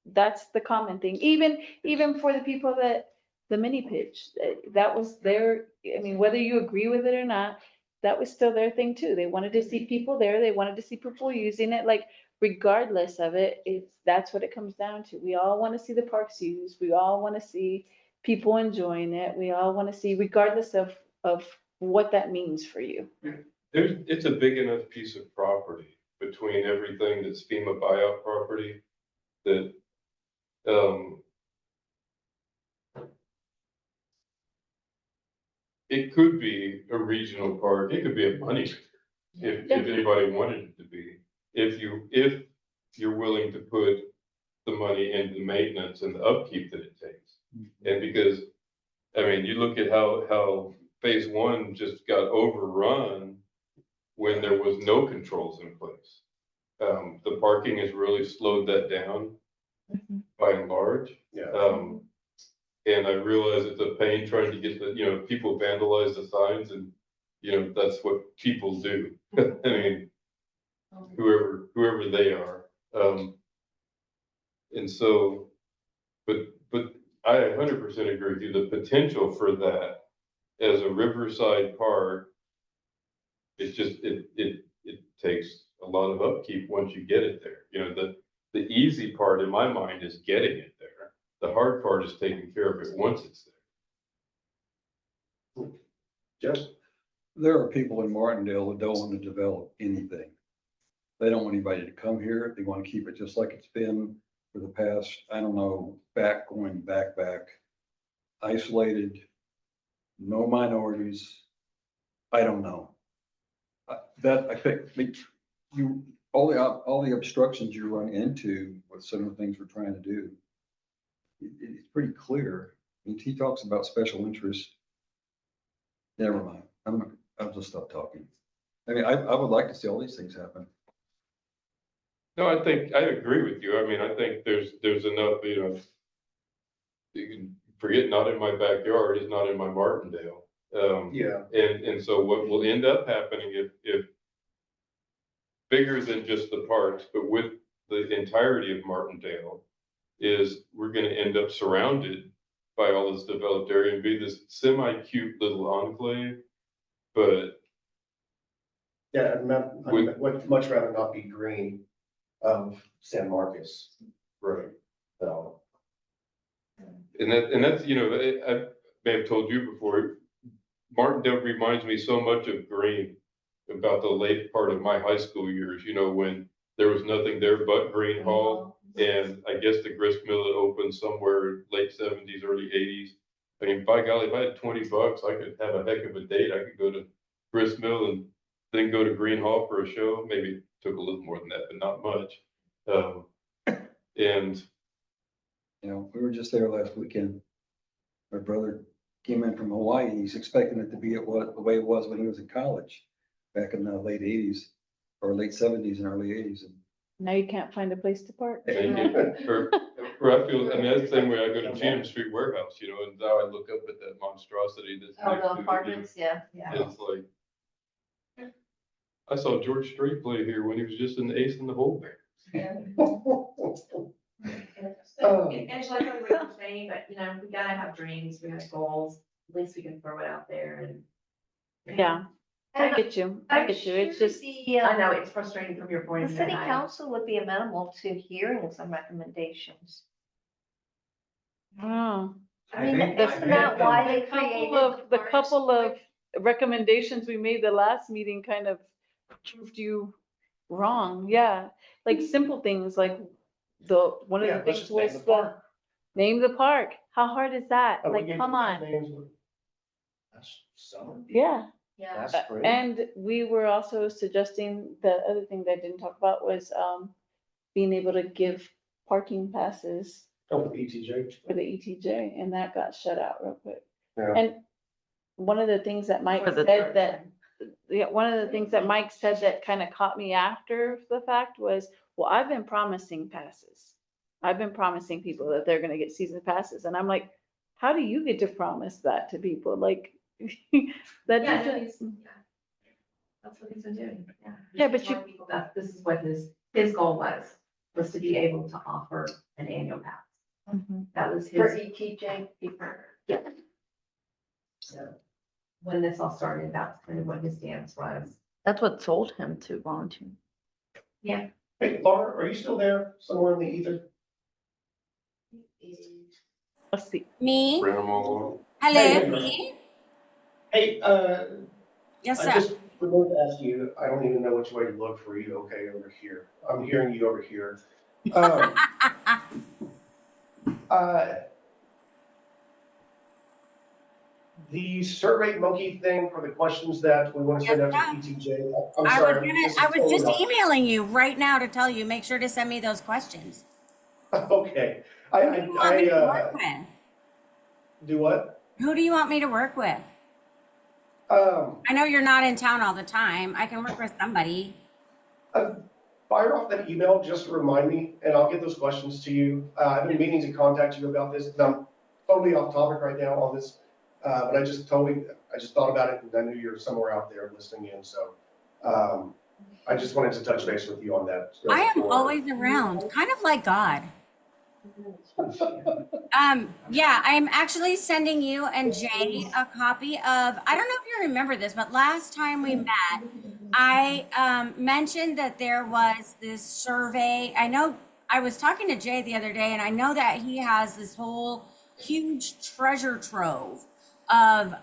that's the common thing. Even for the people that, the mini pitch, that was their, I mean, whether you agree with it or not, that was still their thing too. They wanted to see people there. They wanted to see people using it. Like, regardless of it, that's what it comes down to. We all want to see the parks used. We all want to see people enjoying it. We all want to see, regardless of what that means for you. It's a big enough piece of property between everything that's FEMA buyout property that, it could be a regional park, it could be a money maker, if anybody wanted it to be. If you're willing to put the money into the maintenance and the upkeep that it takes. And because, I mean, you look at how phase one just got overrun when there was no controls in place. The parking has really slowed that down by and large. Yeah. And I realize it's a pain trying to get people vandalize the signs and, that's what people do. I mean, whoever they are. And so, but I 100% agree with you, the potential for that as a riverside park, it's just, it takes a lot of upkeep once you get it there. The easy part in my mind is getting it there. The hard part is taking care of it once it's there. Jeff? There are people in Martindale that don't want to develop anything. They don't want anybody to come here. They want to keep it just like it's been for the past, I don't know, going back, isolated, no minorities. I don't know. That, I think, all the obstructions you run into with some of the things we're trying to do, it's pretty clear. I mean, he talks about special interest. Never mind. I'll just stop talking. I mean, I would like to see all these things happen. No, I think, I agree with you. I mean, I think there's enough, you can forget not in my backyard is not in my Martindale. Yeah. And so what will end up happening if bigger than just the parks, but with the entirety of Martindale, is we're gonna end up surrounded by all this developed area and be this semi-cute little enclave, but Yeah, I would much rather not be green of San Marcos. right. So, And that's, I may have told you before, Martindale reminds me so much of Green about the late part of my high school years, when there was nothing there but Green Hall. And I guess the grist mill had opened somewhere late 70s, early 80s. I mean, by golly, if I had $20, I could have a heck of a date. I could go to grist mill and then go to Green Hall for a show. Maybe it took a little more than that, but not much. And We were just there last weekend. My brother came in from Hawaii and he's expecting it to be the way it was when he was in college back in the late 80s or late 70s and early 80s. Now you can't find a place to park. or I feel, I mean, that's the same way I go to GM Street Warehouse, and now I look up at that monstrosity that's Oh, next the to it. apartments, yeah. It's like, I saw George Strait play here when he was just an ace in the hole there. Angela, I know what you're saying, but we gotta have dreams, we have goals, at least we can throw it out there and. Yeah, I get you. I get you. It's just, I know, it's frustrating from your point of The view. city and I- council would be amenable to hearing some recommendations. oh. I mean, isn't that why they created The couple of recommendations we made the last meeting kind of proved you wrong. Yeah, like simple things like one of Yeah, the let's things just name was the park. name the park. How hard is that? Oh, we Like, gave come the on. names. That's summer. Yeah. Yeah. That's great. And we were also suggesting, the other thing that I didn't talk about was being able to give parking passes Oh, with ETJ. for the ETJ, and that got shut out real quick. Yeah. And one of the things that Mike For the said third that, yeah, one of the things that Mike said that kind of caught me after the fact was, well, I've been promising passes. I've been promising people that they're gonna get season passes, and I'm like, how do you get to promise that to people? Like, that Yeah, no, doesn't. that's what he's been doing, yeah. Yeah, but He's telling people that this is what his goal was to be able to offer an annual pass. That was For his, ETJ people. so, when this all started, that's kind of what his stance was. That's what sold him to volunteer. Yeah. Hey, Laura, are you still there somewhere in the ether? Let's see. Me? Ran them all along. Hello, Hey, me? Hey, Yes, I sir. just wanted to ask you, I don't even know which way to look for you, okay, over here. I'm hearing you over here. Uh, The Survey Monkey thing for the questions that we want to send out to ETJ. I'm I sorry. I was just emailing you right now to tell you, make sure to send me those questions. Okay. Who do you want me to work with? Do what? Who do you want me to work with? I know you're not in town all the time. I can work with somebody. Fire off that email just to remind me, and I'll get those questions to you. I've been meaning to contact you about this, and I'm totally off topic right now on this. But I just thought about it, and I knew you're somewhere out there listening in, so, I just wanted to touch base with you on that. I am always around, kind of like God. Yeah, I'm actually sending you and Jay a copy of, I don't know if you remember this, but last time we met, I mentioned that there was this survey. I know I was talking to Jay the other day, and I know that he has this whole huge treasure trove of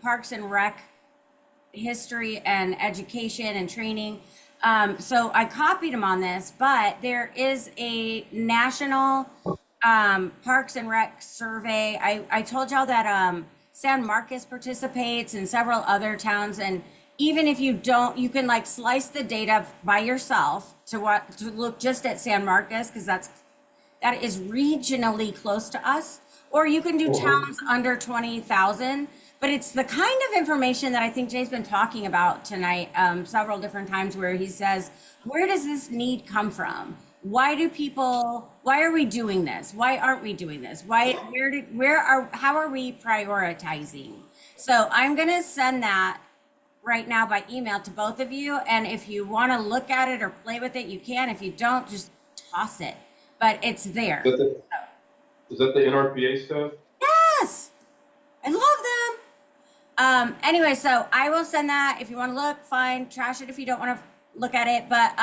Parks and Rec history and education and training. So I copied him on this, but there is a national Parks and Rec survey. I told y'all that San Marcos participates and several other towns, and even if you don't, you can like slice the data by yourself to look just at San Marcos, because that is regionally close to us, or you can do towns under 20,000. But it's the kind of information that I think Jay's been talking about tonight several different times, where he says, where does this need come from? Why are we doing this? Why aren't we doing this? How are we prioritizing? So I'm gonna send that right now by email to both of you. And if you wanna look at it or play with it, you can. If you don't, just toss it, but it's there. Is that the NRPA stuff? Yes, I love them. Anyway, so I will send that. If you want to look, fine. Trash it if you don't want to look at it. But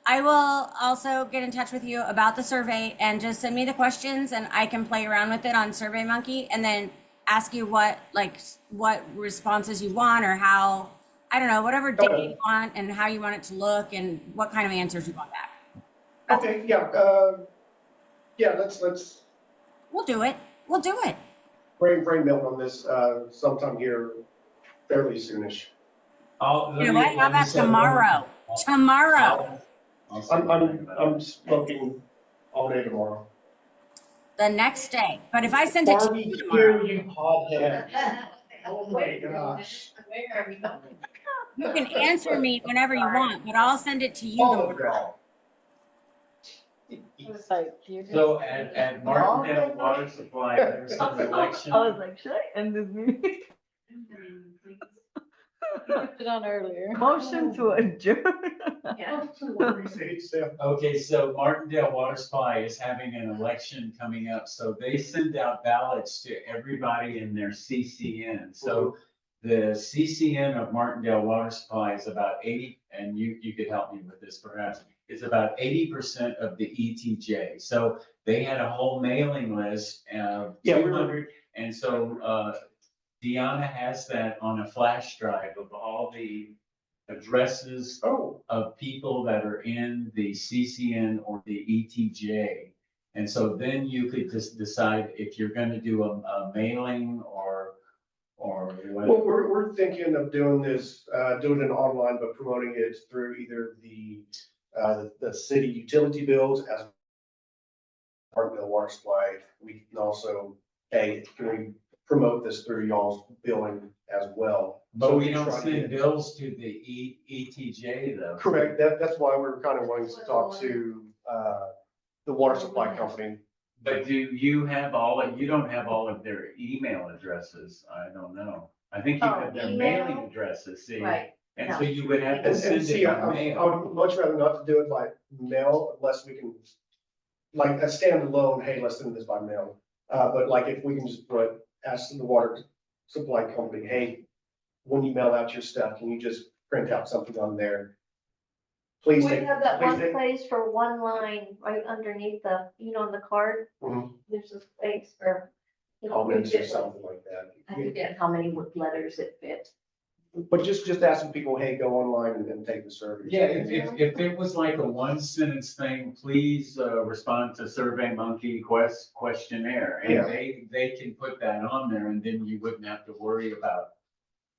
I will also get in touch with you about the survey, and just send me the questions, and I can play around with it on SurveyMonkey, and then ask you what responses you want, or how, I don't know, whatever data you want, and how you want it to look, and what kind of answers you want back. Okay, yeah, let's We'll do it. We'll do it. brain melt on this, sometime here fairly soonish. You know what? How about tomorrow? Tomorrow. I'm smoking all day tomorrow. The next day. But if I send it to you Barbecue, tomorrow, you pothead. Oh my gosh. you can answer me whenever you want, but I'll send it to you Oh, tomorrow. God. It's like, you're So at Martindale Water Supply, there's an election. I was like, should I end this meeting? put it on earlier. Motion to adjourn. What do we say, Sam? Okay, so Martindale Water Supply is having an election coming up, so they send out ballots to everybody in their CCN. So the CCN of Martindale Water Supply is about 80, and you could help me with this perhaps, is about 80% of the ETJ. So they had a whole mailing list of 200, and so Deanna has that on a flash drive of all the addresses of people that are in the CCN or the ETJ. And so then you could just decide if you're gonna do a mailing or whatever. Well, we're thinking of doing this, doing it online, but promoting it through either the city utility bills as Martinville Water Supply, we can also, hey, can we promote this through y'all's billing as well? So But we can don't try to send get- bills to the ETJ though. Correct, that's why we're kind of wanting to talk to, the water supply company. But do you have all, you don't have all of their email addresses, I don't know. I think you Oh, have their email? mailing addresses, see? Right. And no. so you would have to And send see, it I by I mail. would much rather not to do it by mail unless we can, like, a standalone, hey, let's send this by mail. But like, if we can just ask the water supply company, hey, when you mail out your stuff, can you just print out something on there? Please We take, have that please one take. place for one line right underneath the, on the card, Mhm. there's a space for. Comments or something like I that. forget how many letters it fits. But just asking people, hey, go online and then take the survey. Yeah, if it was like a one sentence thing, please, respond to Survey Monkey questionnaire. Yeah. And they can put that on there and then you wouldn't have to worry about.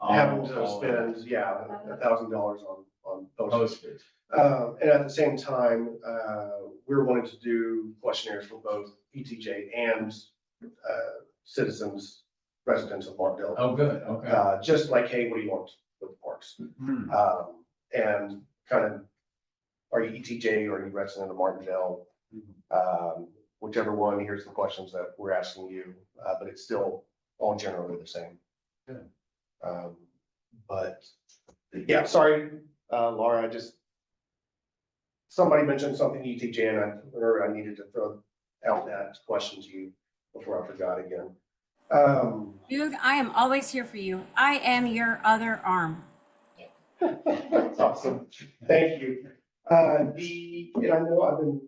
Having to all of that spend, yeah, $1,000 on postage. Postage. And at the same time, we're wanting to do questionnaires for both ETJ and, citizens, residents of Martindale. Oh, good, okay. Just like, hey, what do you want with the parks? Hmm. And kind of, are you ETJ or are you resident of Martindale? Whichever one, here's the questions that we're asking you, but it's still all generally the same. Good. But, yeah, sorry, Laura, somebody mentioned something ETJ and I remember I needed to throw out that question to you before I forgot again. Dude, I am always here for you. I am your other arm. That's awesome. Thank you. And I know I've been,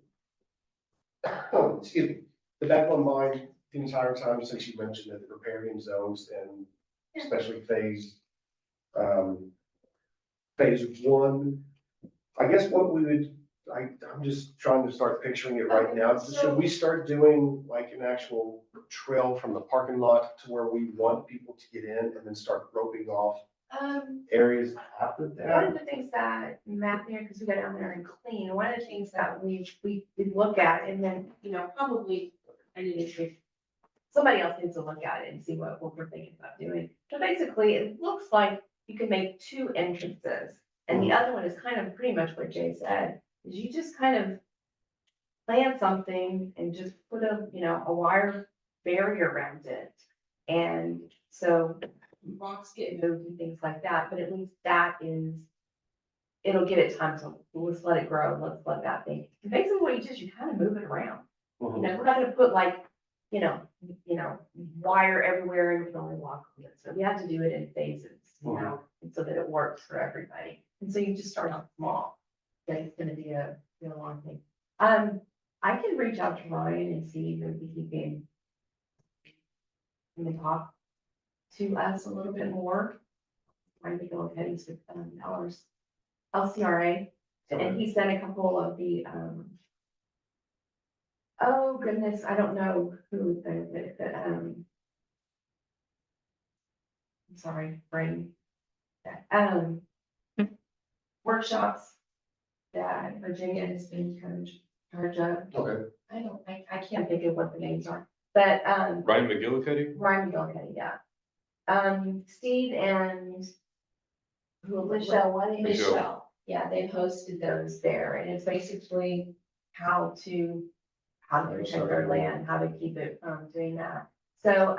excuse me, the back of my mind the entire time since you mentioned that the riparian zones and especially phase one, I guess what we would, I'm just trying to start picturing it right now. Should we start doing like an actual trail from the parking lot to where we want people to get in and then start roping off areas after One that? of the things that Matthew, because we go down there and clean, one of the things that we look at and then, probably, I need to, somebody else needs to look at it and see what we're thinking about doing. But basically, it looks like you can make two entrances. And the other one is kind of pretty much what Jay said, is you just kind of plan something and just put a wire barrier around it. And so rocks get moved and things like that, but at least it'll give it time to, let's let it grow, let's let that thing. Basically what you do is you kind of move it around. We're not gonna put like, wire everywhere and we can only walk on it. So we have to do it in phases, and so that it works for everybody. And so you just start off small. Then it's gonna be a long thing. I can reach out to Ryan and see if he can talk to us a little bit more. Trying to go ahead and $6,000 LCRA, and he sent a couple of the, oh goodness, I don't know who I'm sorry, brain. Workshops that Virginia has been charge of. Okay. I can't think of what the names are, but, Ryan McGillicuddy? Ryan McGillicuddy, yeah. Steve and Michelle. Yeah, they've hosted those there, and it's basically how to protect our land, how to keep it from doing that. So,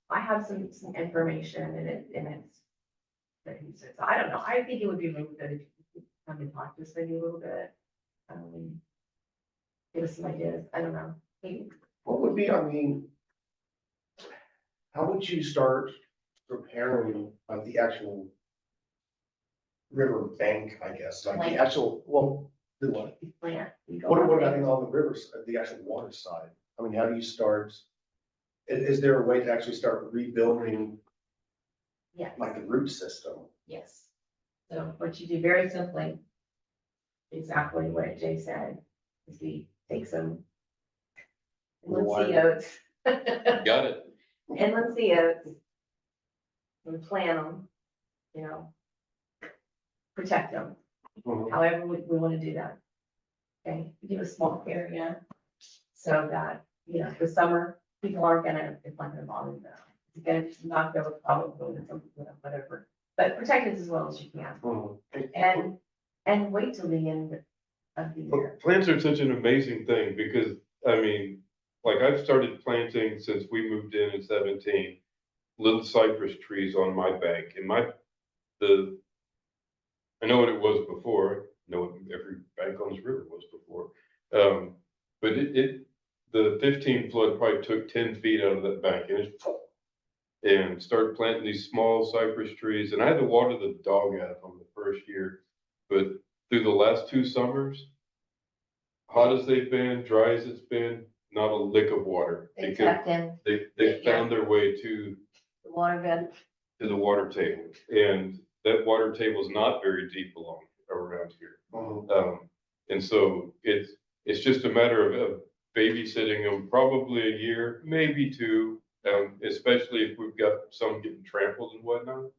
I have some information and it's. So I don't know, I think it would be really good if you could come and talk to us maybe a little bit. Give us some ideas, I don't know. What would be, how would you start preparing like the actual river bank, I guess, like the Like- actual, well, the what? Plant. You go What out about there. on the rivers, the actual water side? How do you start? Is there a way to actually start rebuilding Yes. like the root system? Yes. So what you do very simply, exactly what Jay said, is we take some linseed oats. Got it. And linseed oats. And plant them, protect them, Mhm. however we want to do that. Okay, we do a small area, So that, you know, the summer, people aren't gonna, it's not gonna bother them. It's gonna knock over probably something, whatever, but protect it as well as you can. And wait till the end of the year. Plants are such an amazing thing because, I mean, like I've started planting since we moved in 17, little cypress trees on my bank and I know what it was before, I know what every bank on this river was before. But the 15 flood probably took 10 feet out of that bank and started planting these small cypress trees. And I had to water the dog out of them the first year, but through the last 2 summers, hot as they've been, dry as it's been, not a lick of water. They Because tapped in they found their way to the water bed. the water table. And that water table is not very deep around here. And so it's just a matter of babysitting them probably a year, maybe 2, especially if we've got some getting trampled and whatnot.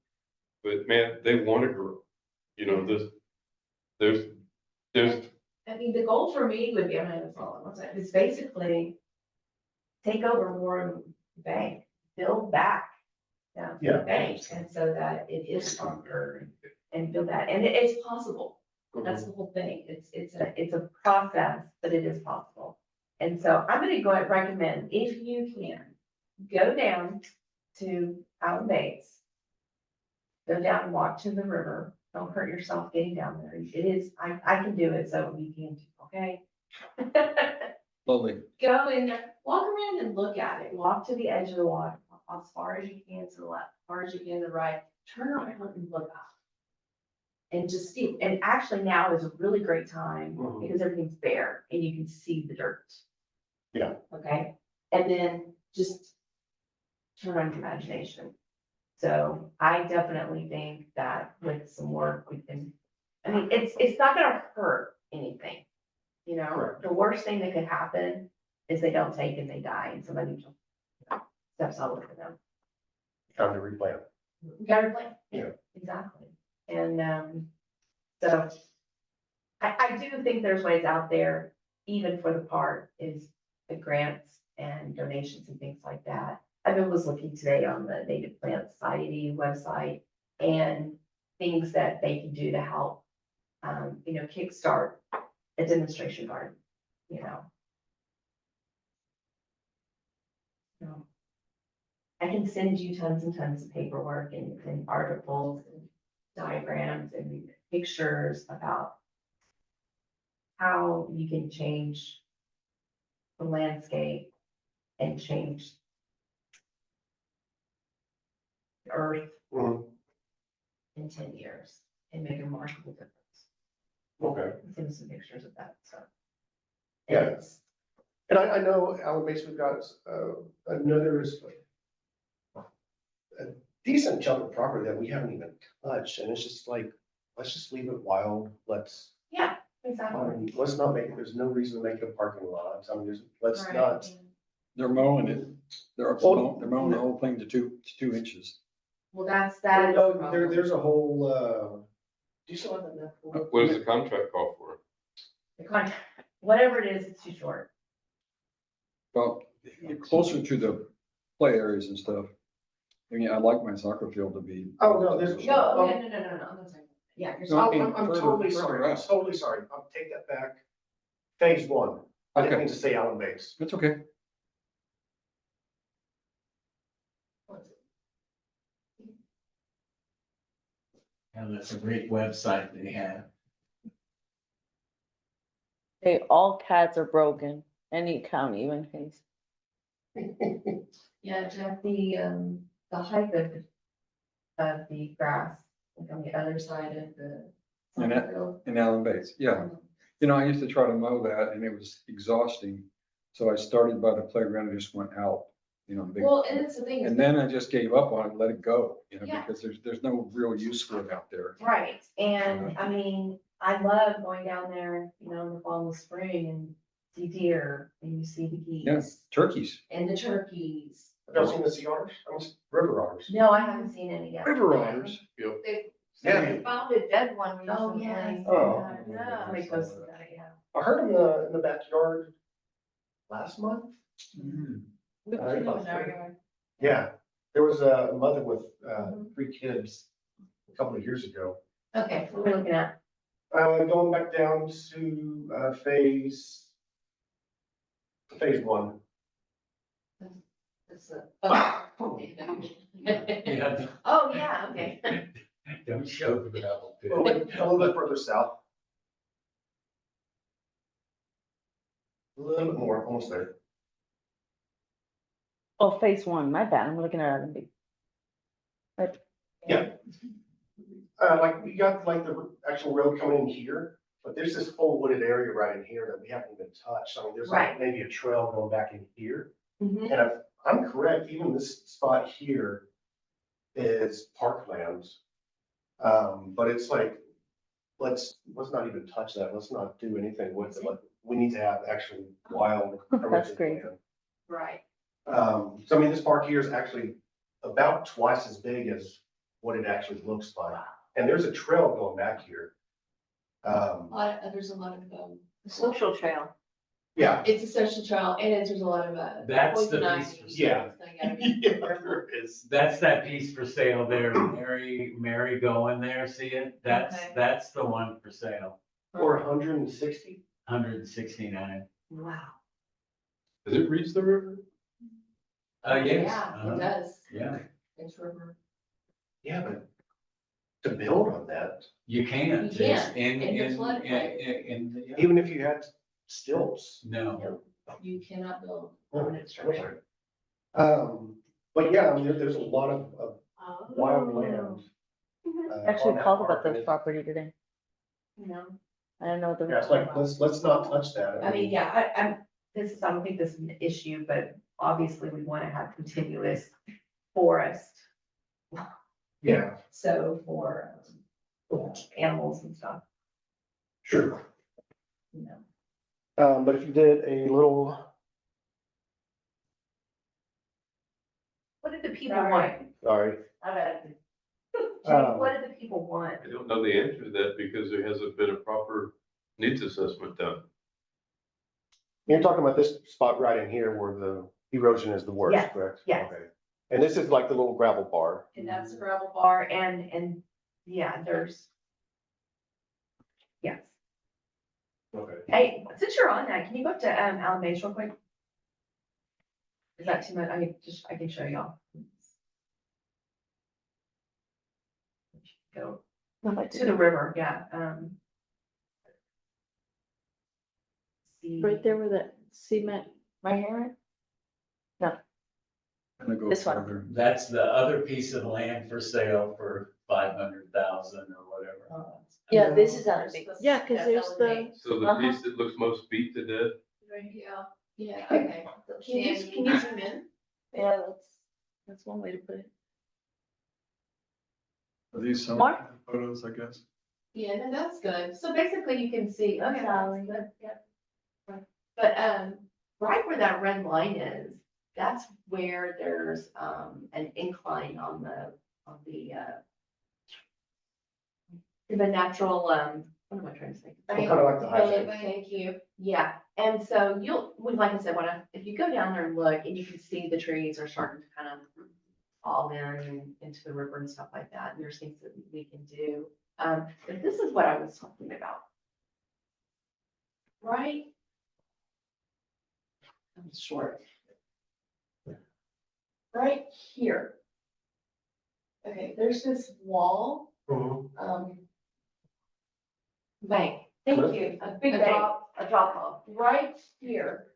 But man, they want to grow. You know, there's I mean, the goal for me would be, I'm gonna follow one second, is basically take over Warren Bank, build back down to the Yeah. bank, and so that it is stronger and build that, and it's possible. That's the whole thing. It's a process, but it is possible. And so I'm gonna go and recommend, if you can, go down to Allen Bates. Go down and walk to the river. Don't hurt yourself getting down there. It is, I can do it, so you can too, okay? Lovely. Go in there, walk around and look at it. Walk to the edge of the water, as far as you can to the left, as far as you can to the right. Turn around and look up. And just see, and actually now is a really great time because everything's bare and you can see the dirt. Yeah. Okay, and then just turn on your imagination. So I definitely think that with some work, we can, I mean, it's not gonna hurt anything. You know, Correct. the worst thing that could happen is they don't take and they die and somebody just, steps all over them. Time to replant. You gotta play. Yeah. Exactly. And, so I do think there's ways out there, even for the park, is the grants and donations and things like that. I was looking today on the Native Plant Society website and things that they can do to help, you know, kickstart a demonstration garden, you know. So I can send you tons and tons of paperwork and articles and diagrams and pictures about how you can change the landscape and change the earth in 10 years and make a remarkable difference. Okay. Send some pictures of that, so. Yeah. It's- And I know Allen Bates, we've got another a decent chunk of property that we haven't even touched, and it's just like, let's just leave it wild, Yeah, exactly. let's not make, there's no reason to make it a parking lot, I mean, let's Right. not. They're mowing it. They're mowing the whole thing to 2 inches. Well, that's I that. know there's a whole, do you still have that map? what does the contract call for? The contract, whatever it is, it's too short. Well, closer to the play areas and stuff. I mean, I'd like my soccer field to be. Oh, no, there's. No, I'm not saying, yeah, you're. No, I mean, I'm further- totally further sorry, I'm out. totally sorry, I'll take that back. Phase 1, I didn't Okay. mean to say Allen Bates. That's okay. And that's a great website they have. Hey, all cats are broken, any county, even case. Yeah, Jeff, the height of the grass, like on the other side of the. And that- field. In Allen Bates, yeah. You know, I used to try to mow that and it was exhausting. So I started by the playground and just went out, you know. big- Well, and it's the thing. is- And then I just gave up on it, let it go, you know, Yeah. because there's no real use for it out there. Right, and I mean, I love going down there, you know, in the fall and the spring and see deer and you see the geese. Yes, turkeys. And the turkeys. Have you seen the sea otters? I mean, river otters. No, I haven't seen any yet. River otters. They Yeah. found a dead one Oh, recently. yeah. Oh. Yeah. Somebody posted that, yeah. I heard in the backyard last month. Which I one was thought our so. yard? Yeah, there was a mother with 3 kids a couple of years ago. Okay, what we're looking at. Going back down to phase 1. Yeah, Oh, yeah, okay. don't show the gravel pit. A little bit further south. A little bit more, almost there. Oh, phase one, my bad, I'm looking at Allenby. But Yeah. Like we got like the actual road coming in here, but there's this whole wooded area right in here that we haven't even touched. I mean, there's like Right. maybe a trail going back in here. Mhm. And if I'm correct, even this spot here is parkland. But it's like, let's not even touch that. Let's not do anything with it. Like, we need to have actually wild. That's permitted great. land. Right. So I mean, this park here is actually about twice as big as what it actually looks like. And there's a trail going back here. There's a lot of, Social trail. Yeah. it's a social trail and there's a lot of, That's the poison piece ivy. for Yeah. So you gotta be careful. There is. That's that piece for sale there, Mary going there, see it? Okay. That's the one for sale, Or 160? 169. Wow. Does it reach the river? Yes. Yeah, uh-huh, it does. Yeah, It's river. Yeah, but to build on that, you can't. You can't, It's in, in the in, floodplain. yeah. even if you had stilts. No, You cannot build Oh, permanent structure. But yeah, I mean, there's a lot of wild land. actually on that called park, about and this it's- property today. No. I don't know the. Yeah, it's like, let's not touch that. I mean, yeah, I don't think this is an issue, but obviously we want to have continuous forest. Yeah, So for animals and stuff, sure. you know. But if you did a little, What did the people Sorry. want? sorry, Jay, what did the people want? I don't know the answer to that because there hasn't been a proper needs assessment done. you're talking about this spot right in here where the erosion is the worst, Yes, correct? yes. Okay. And this is like the little gravel bar. And that's the gravel bar and, yeah, there's. Yes. Okay. Hey, since you're on that, can you go up to, Allen Bates real quick? Is that too much? I can show y'all. Go to the river, yeah, see. Right there where that cement, Right here? Gonna go This one. further. that's the other piece of land for sale for 500,000 or whatever. yeah, this is Allenby. Yeah, cause That's there's the, Allenby. So the piece that looks most beat to death, Right here. Yeah, okay. Can you zoom in? Yeah, that's one way to put it. Are these some Mark? photos, I guess? Yeah, no, that's good. So basically you can see, okay, Sally. that's good, yeah. But, right where that red line is, that's where there's, an incline on the natural, what am I trying to say? Kind of like the highway. Thank you. Yeah, and so like I said, if you go down there and look, and you can see the trees are starting to kind of fall in and into the river and stuff like that, and there's things that we can do. But this is what I was talking about. Right? I'm short. Right here. Okay, there's this wall, bank, thank you, a big drop off, right here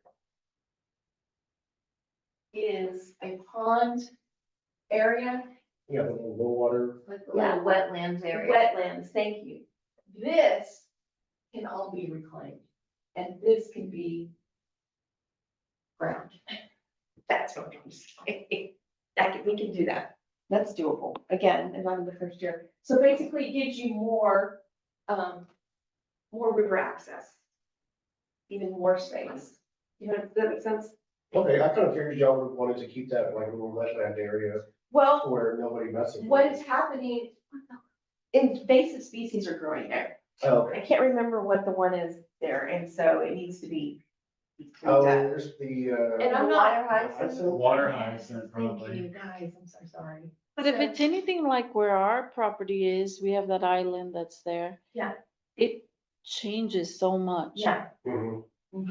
is a pond area, Yeah, the little low water. Yeah, wetlands area. wetlands, thank you. This can all be reclaimed, and this can be ground. That's what I'm saying. We can do that. That's doable. Again, and I'm the first year. So basically it gives you more river access. Even more space. You know, does that make sense? Okay, I kind of figured y'all wanted to keep that like a little wetland area Well, where nobody messes with what it. is happening, invasive species are growing there. Oh, I can't remember what the one is there, and so it needs to be Oh, that. there's the, And I'm Water not. hyacinth? Water Yes, hyacinth, thank probably. you, guys, I'm so sorry. But if it's anything like where our property is, we have that island that's there. Yeah. It changes so much. Yeah. Mhm.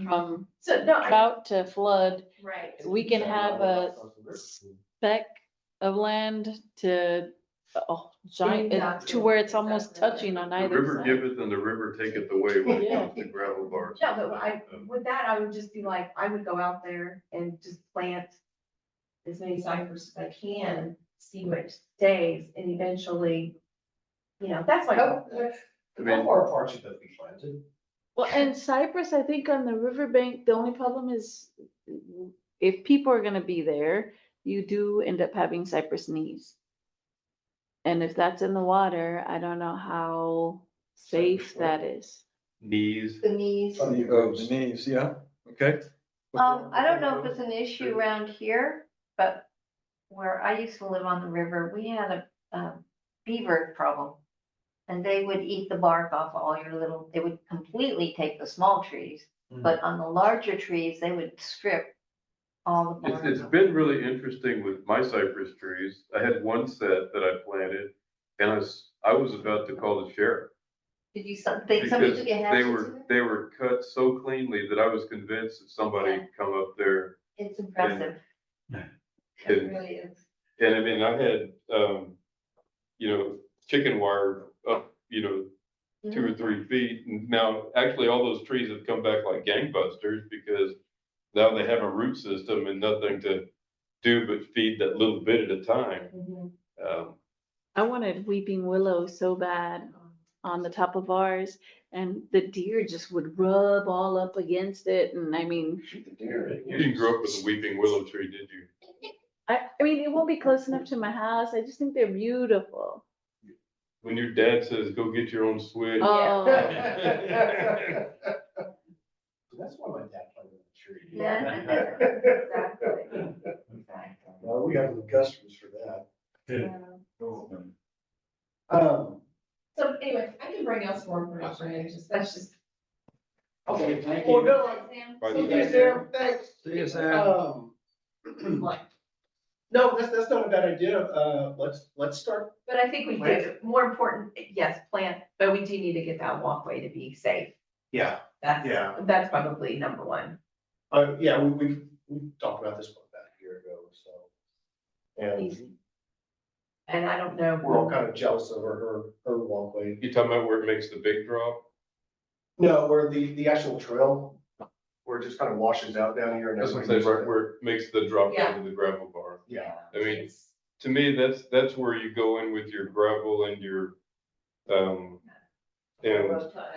From So, no, drought to flood, right. we can have a speck of land to a giant, Exactly. to where it's almost touching on The either river side. giveth and the river taketh away when it Yeah. comes to gravel bars. No, but with that, I would just be like, I would go out there and just plant as many cypress as I can, see what stays, and eventually, that's like. How far apart should that be planted? Well, and cypress, I think on the riverbank, the only problem is if people are gonna be there, you do end up having cypress knees. And if that's in the water, I don't know how safe that is. Knees. The knees. On the Oh, roots. the knees, yeah, okay. I don't know if it's an issue around here, but where I used to live on the river, we had a beaver problem. And they would eat the bark off all your little, they would completely take the small trees, but on the larger trees, they would strip all the bark. It's been really interesting with my cypress trees. I had one set that I planted and I was about to call the sheriff. Did you think somebody Because took a hatchet? they were cut so cleanly that I was convinced that somebody Yeah. come up there. It's impressive. It And, really is. and I mean, I had, chicken wire up, 2 or 3 feet. And now, actually, all those trees have come back like gangbusters because now they have a root system and nothing to do but feed that little bit at a time. Mhm. I wanted weeping willow so bad on the top of ours, and the deer just would rub all up against it, and I mean, Shoot the deer. You didn't grow up with a weeping willow tree, did you? I mean, it won't be close enough to my house, I just think they're beautiful. When your dad says, go get your own switch. Oh, That's why my dad planted a tree. Yeah. Exactly. Well, we have the customers for that. So anyway, I can bring out some more information, and that's just. Okay, thank Well, you. no, By see the you, way, Sam, thanks. See you, Sam. No, that's not a bad idea. Let's start. But I think we do, more important, yes, plant, but we do need to get that walkway to be safe. Yeah. Yeah. That's probably number one. Yeah, we've talked about this one back a year ago, so. And And I don't know. we're all kind of jealous over her walkway. You talking about where it makes the big drop? No, where the actual trail, where it just kind of washes out down here and That's what I'm everybody saying, uses right, where it makes the drop Yeah. down to the gravel bar. Yeah. I mean, to me, that's where you go in with your gravel and your, and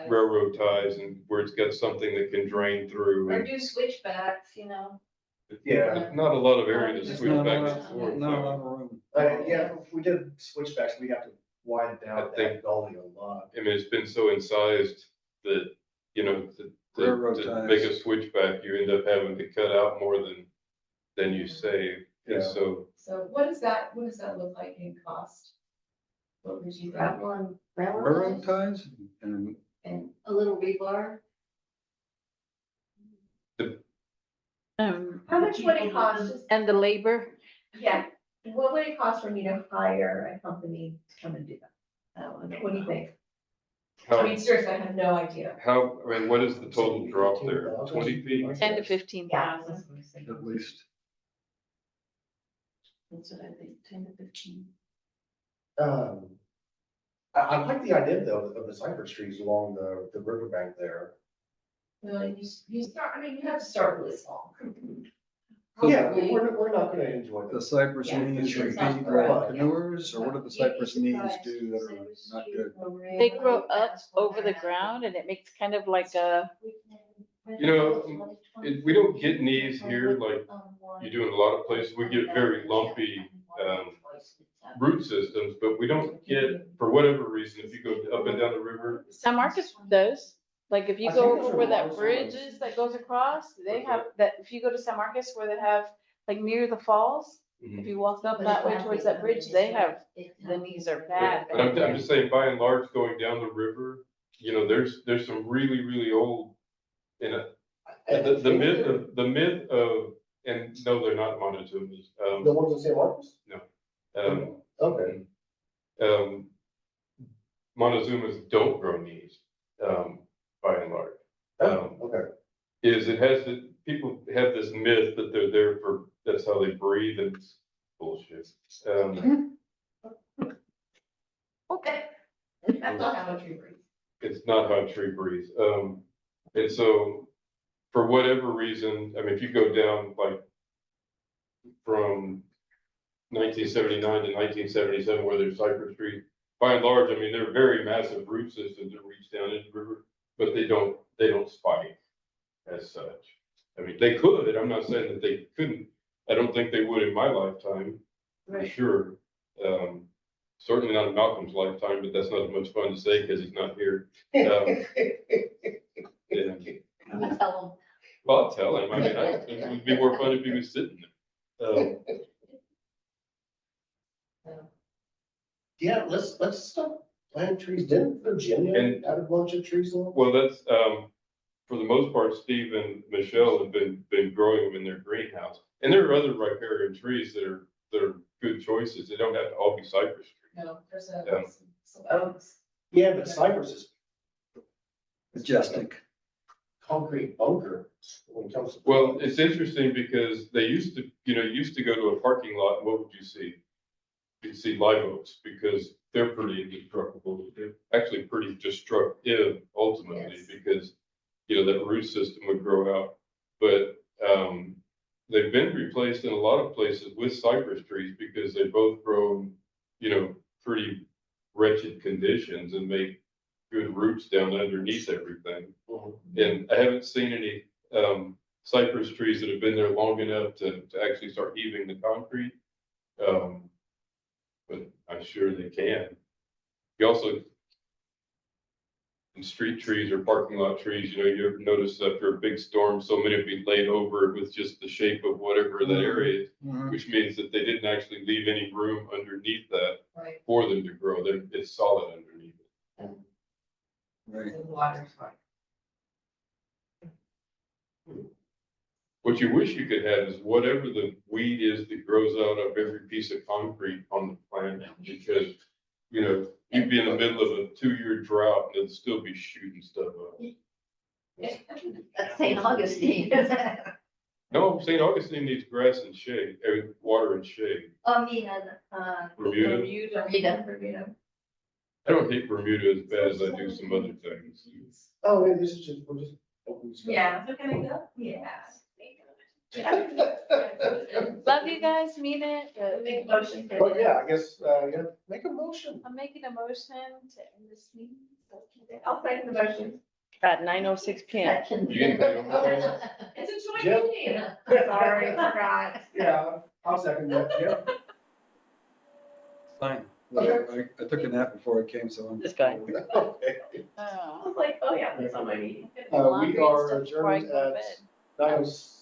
railroad ties and where it's got something that can drain through. Or and do switchbacks, Yeah. there's not a lot of area to There's switch No, back no, and forth. no, no room. Yeah, if we did switchbacks, we'd have to widen I down think- that gully a lot. I mean, it's been so incised that, Railroad to ties. make a switchback, you end up having to cut out more than you save. And Yeah. so, So what does that look like in cost? What would you think? gravel and Railroad ties and and a little rebar. How much would it cost? Just- and the labor, Yeah, what would it cost for me to hire a company to come and do that? What do you think? I mean, seriously, I have no idea. what is the total drop there? 20 feet? 10 to 15,000. at least. That's what I think, 10 to 15. I like the idea though of the cypress trees along the riverbank there. Well, you start, you have to start really small. Yeah, we're not gonna enjoy The this. cypress Yeah, knees sure, repeat sounds like right. canoers, or what do the cypress knees do that are not good? They grow up over the ground and it makes kind of like a, We don't get knees here like you do in a lot of places. We get very lumpy, root systems, but we don't get, for whatever reason, if you go up and down the river, San Marcos does. Like if you I think go there's over a where lot that of bridge signs. is that goes across, they have that, if you go to San Marcos where they have, like near the falls, if you walk up that way towards that bridge, they have, the knees are bad. but I'm just saying, by and large, going down the river, there's some really, really old, The myth of, and no, they're not Montezumas. The ones in San Marcos? Okay. Montezumas don't grow knees, by and large. Okay. Is it has, people have this myth that they're there for, that's how they breathe, and it's bullshit. Okay. That's not how a tree breathes. It's not how a tree breathes. And so, for whatever reason, I mean, if you go down like from 1979 to 1977, where there's cypress trees, by and large, I mean, they're very massive root systems that reach down into the river, but they don't spike as such. I mean, they could. I'm not saying that they couldn't. I don't think they would in my lifetime, for sure. Certainly not in Malcolm's lifetime, but that's not as much fun to say because he's not here. I'm gonna tell them. Well, I'll tell him. I mean, I think it would be more fun if he was sitting there. Yeah, let's stop planting trees. Didn't Virginia And- have a bunch of trees on? Well, that's, for the most part, Steve and Michelle have been growing them in their greenhouse. And there are other riparian trees that are good choices. They don't have to all be cypress trees. No, there's Yeah. some oaks. Yeah, but cypress is Majestic. concrete bunker when it comes to. Well, it's interesting because they used to go to a parking lot, and what would you see? You'd see live oaks because they're pretty indestructible. They're actually pretty destructive ultimately Yes. because, that root system would grow out. But, they've been replaced in a lot of places with cypress trees because they both grow, pretty wretched conditions and make good roots down underneath everything. And I haven't seen any cypress trees that have been there long enough to actually start heaving the concrete. But I'm sure they can. You also, in street trees or parking lot trees, you ever notice after a big storm, so many will be laid over with just the shape of whatever that area is, which means that they didn't actually leave any room underneath that Right. for them to grow. It's solid underneath it. Right. The water's fine. What you wish you could have is whatever the weed is that grows out of every piece of concrete on the planet, because, you'd be in the middle of a 2-year drought and it'd still be shooting stuff up. That's St. Augustine. No, St. Augustine needs grass and shade, water and shade. I mean, Bermuda, Bermuda. I don't hate Bermuda as bad as I do some other things. Oh, yeah, this is just, we're just. open discussion. Yeah, so can I go? Yeah. Love you guys, mean it. Make a motion. But yeah, I guess, make a motion. I'm making a motion to end this meeting. I'll second the motion. At 9:06 p.m. You can do it. It's a Jim? joint meeting. Sorry, forgot. Yeah, I'll second that, yeah. Fine. Okay. I took a nap before I came, so I'm. This guy. Okay. I was like, oh yeah, that's on my meeting. We are adjourned at 9:06.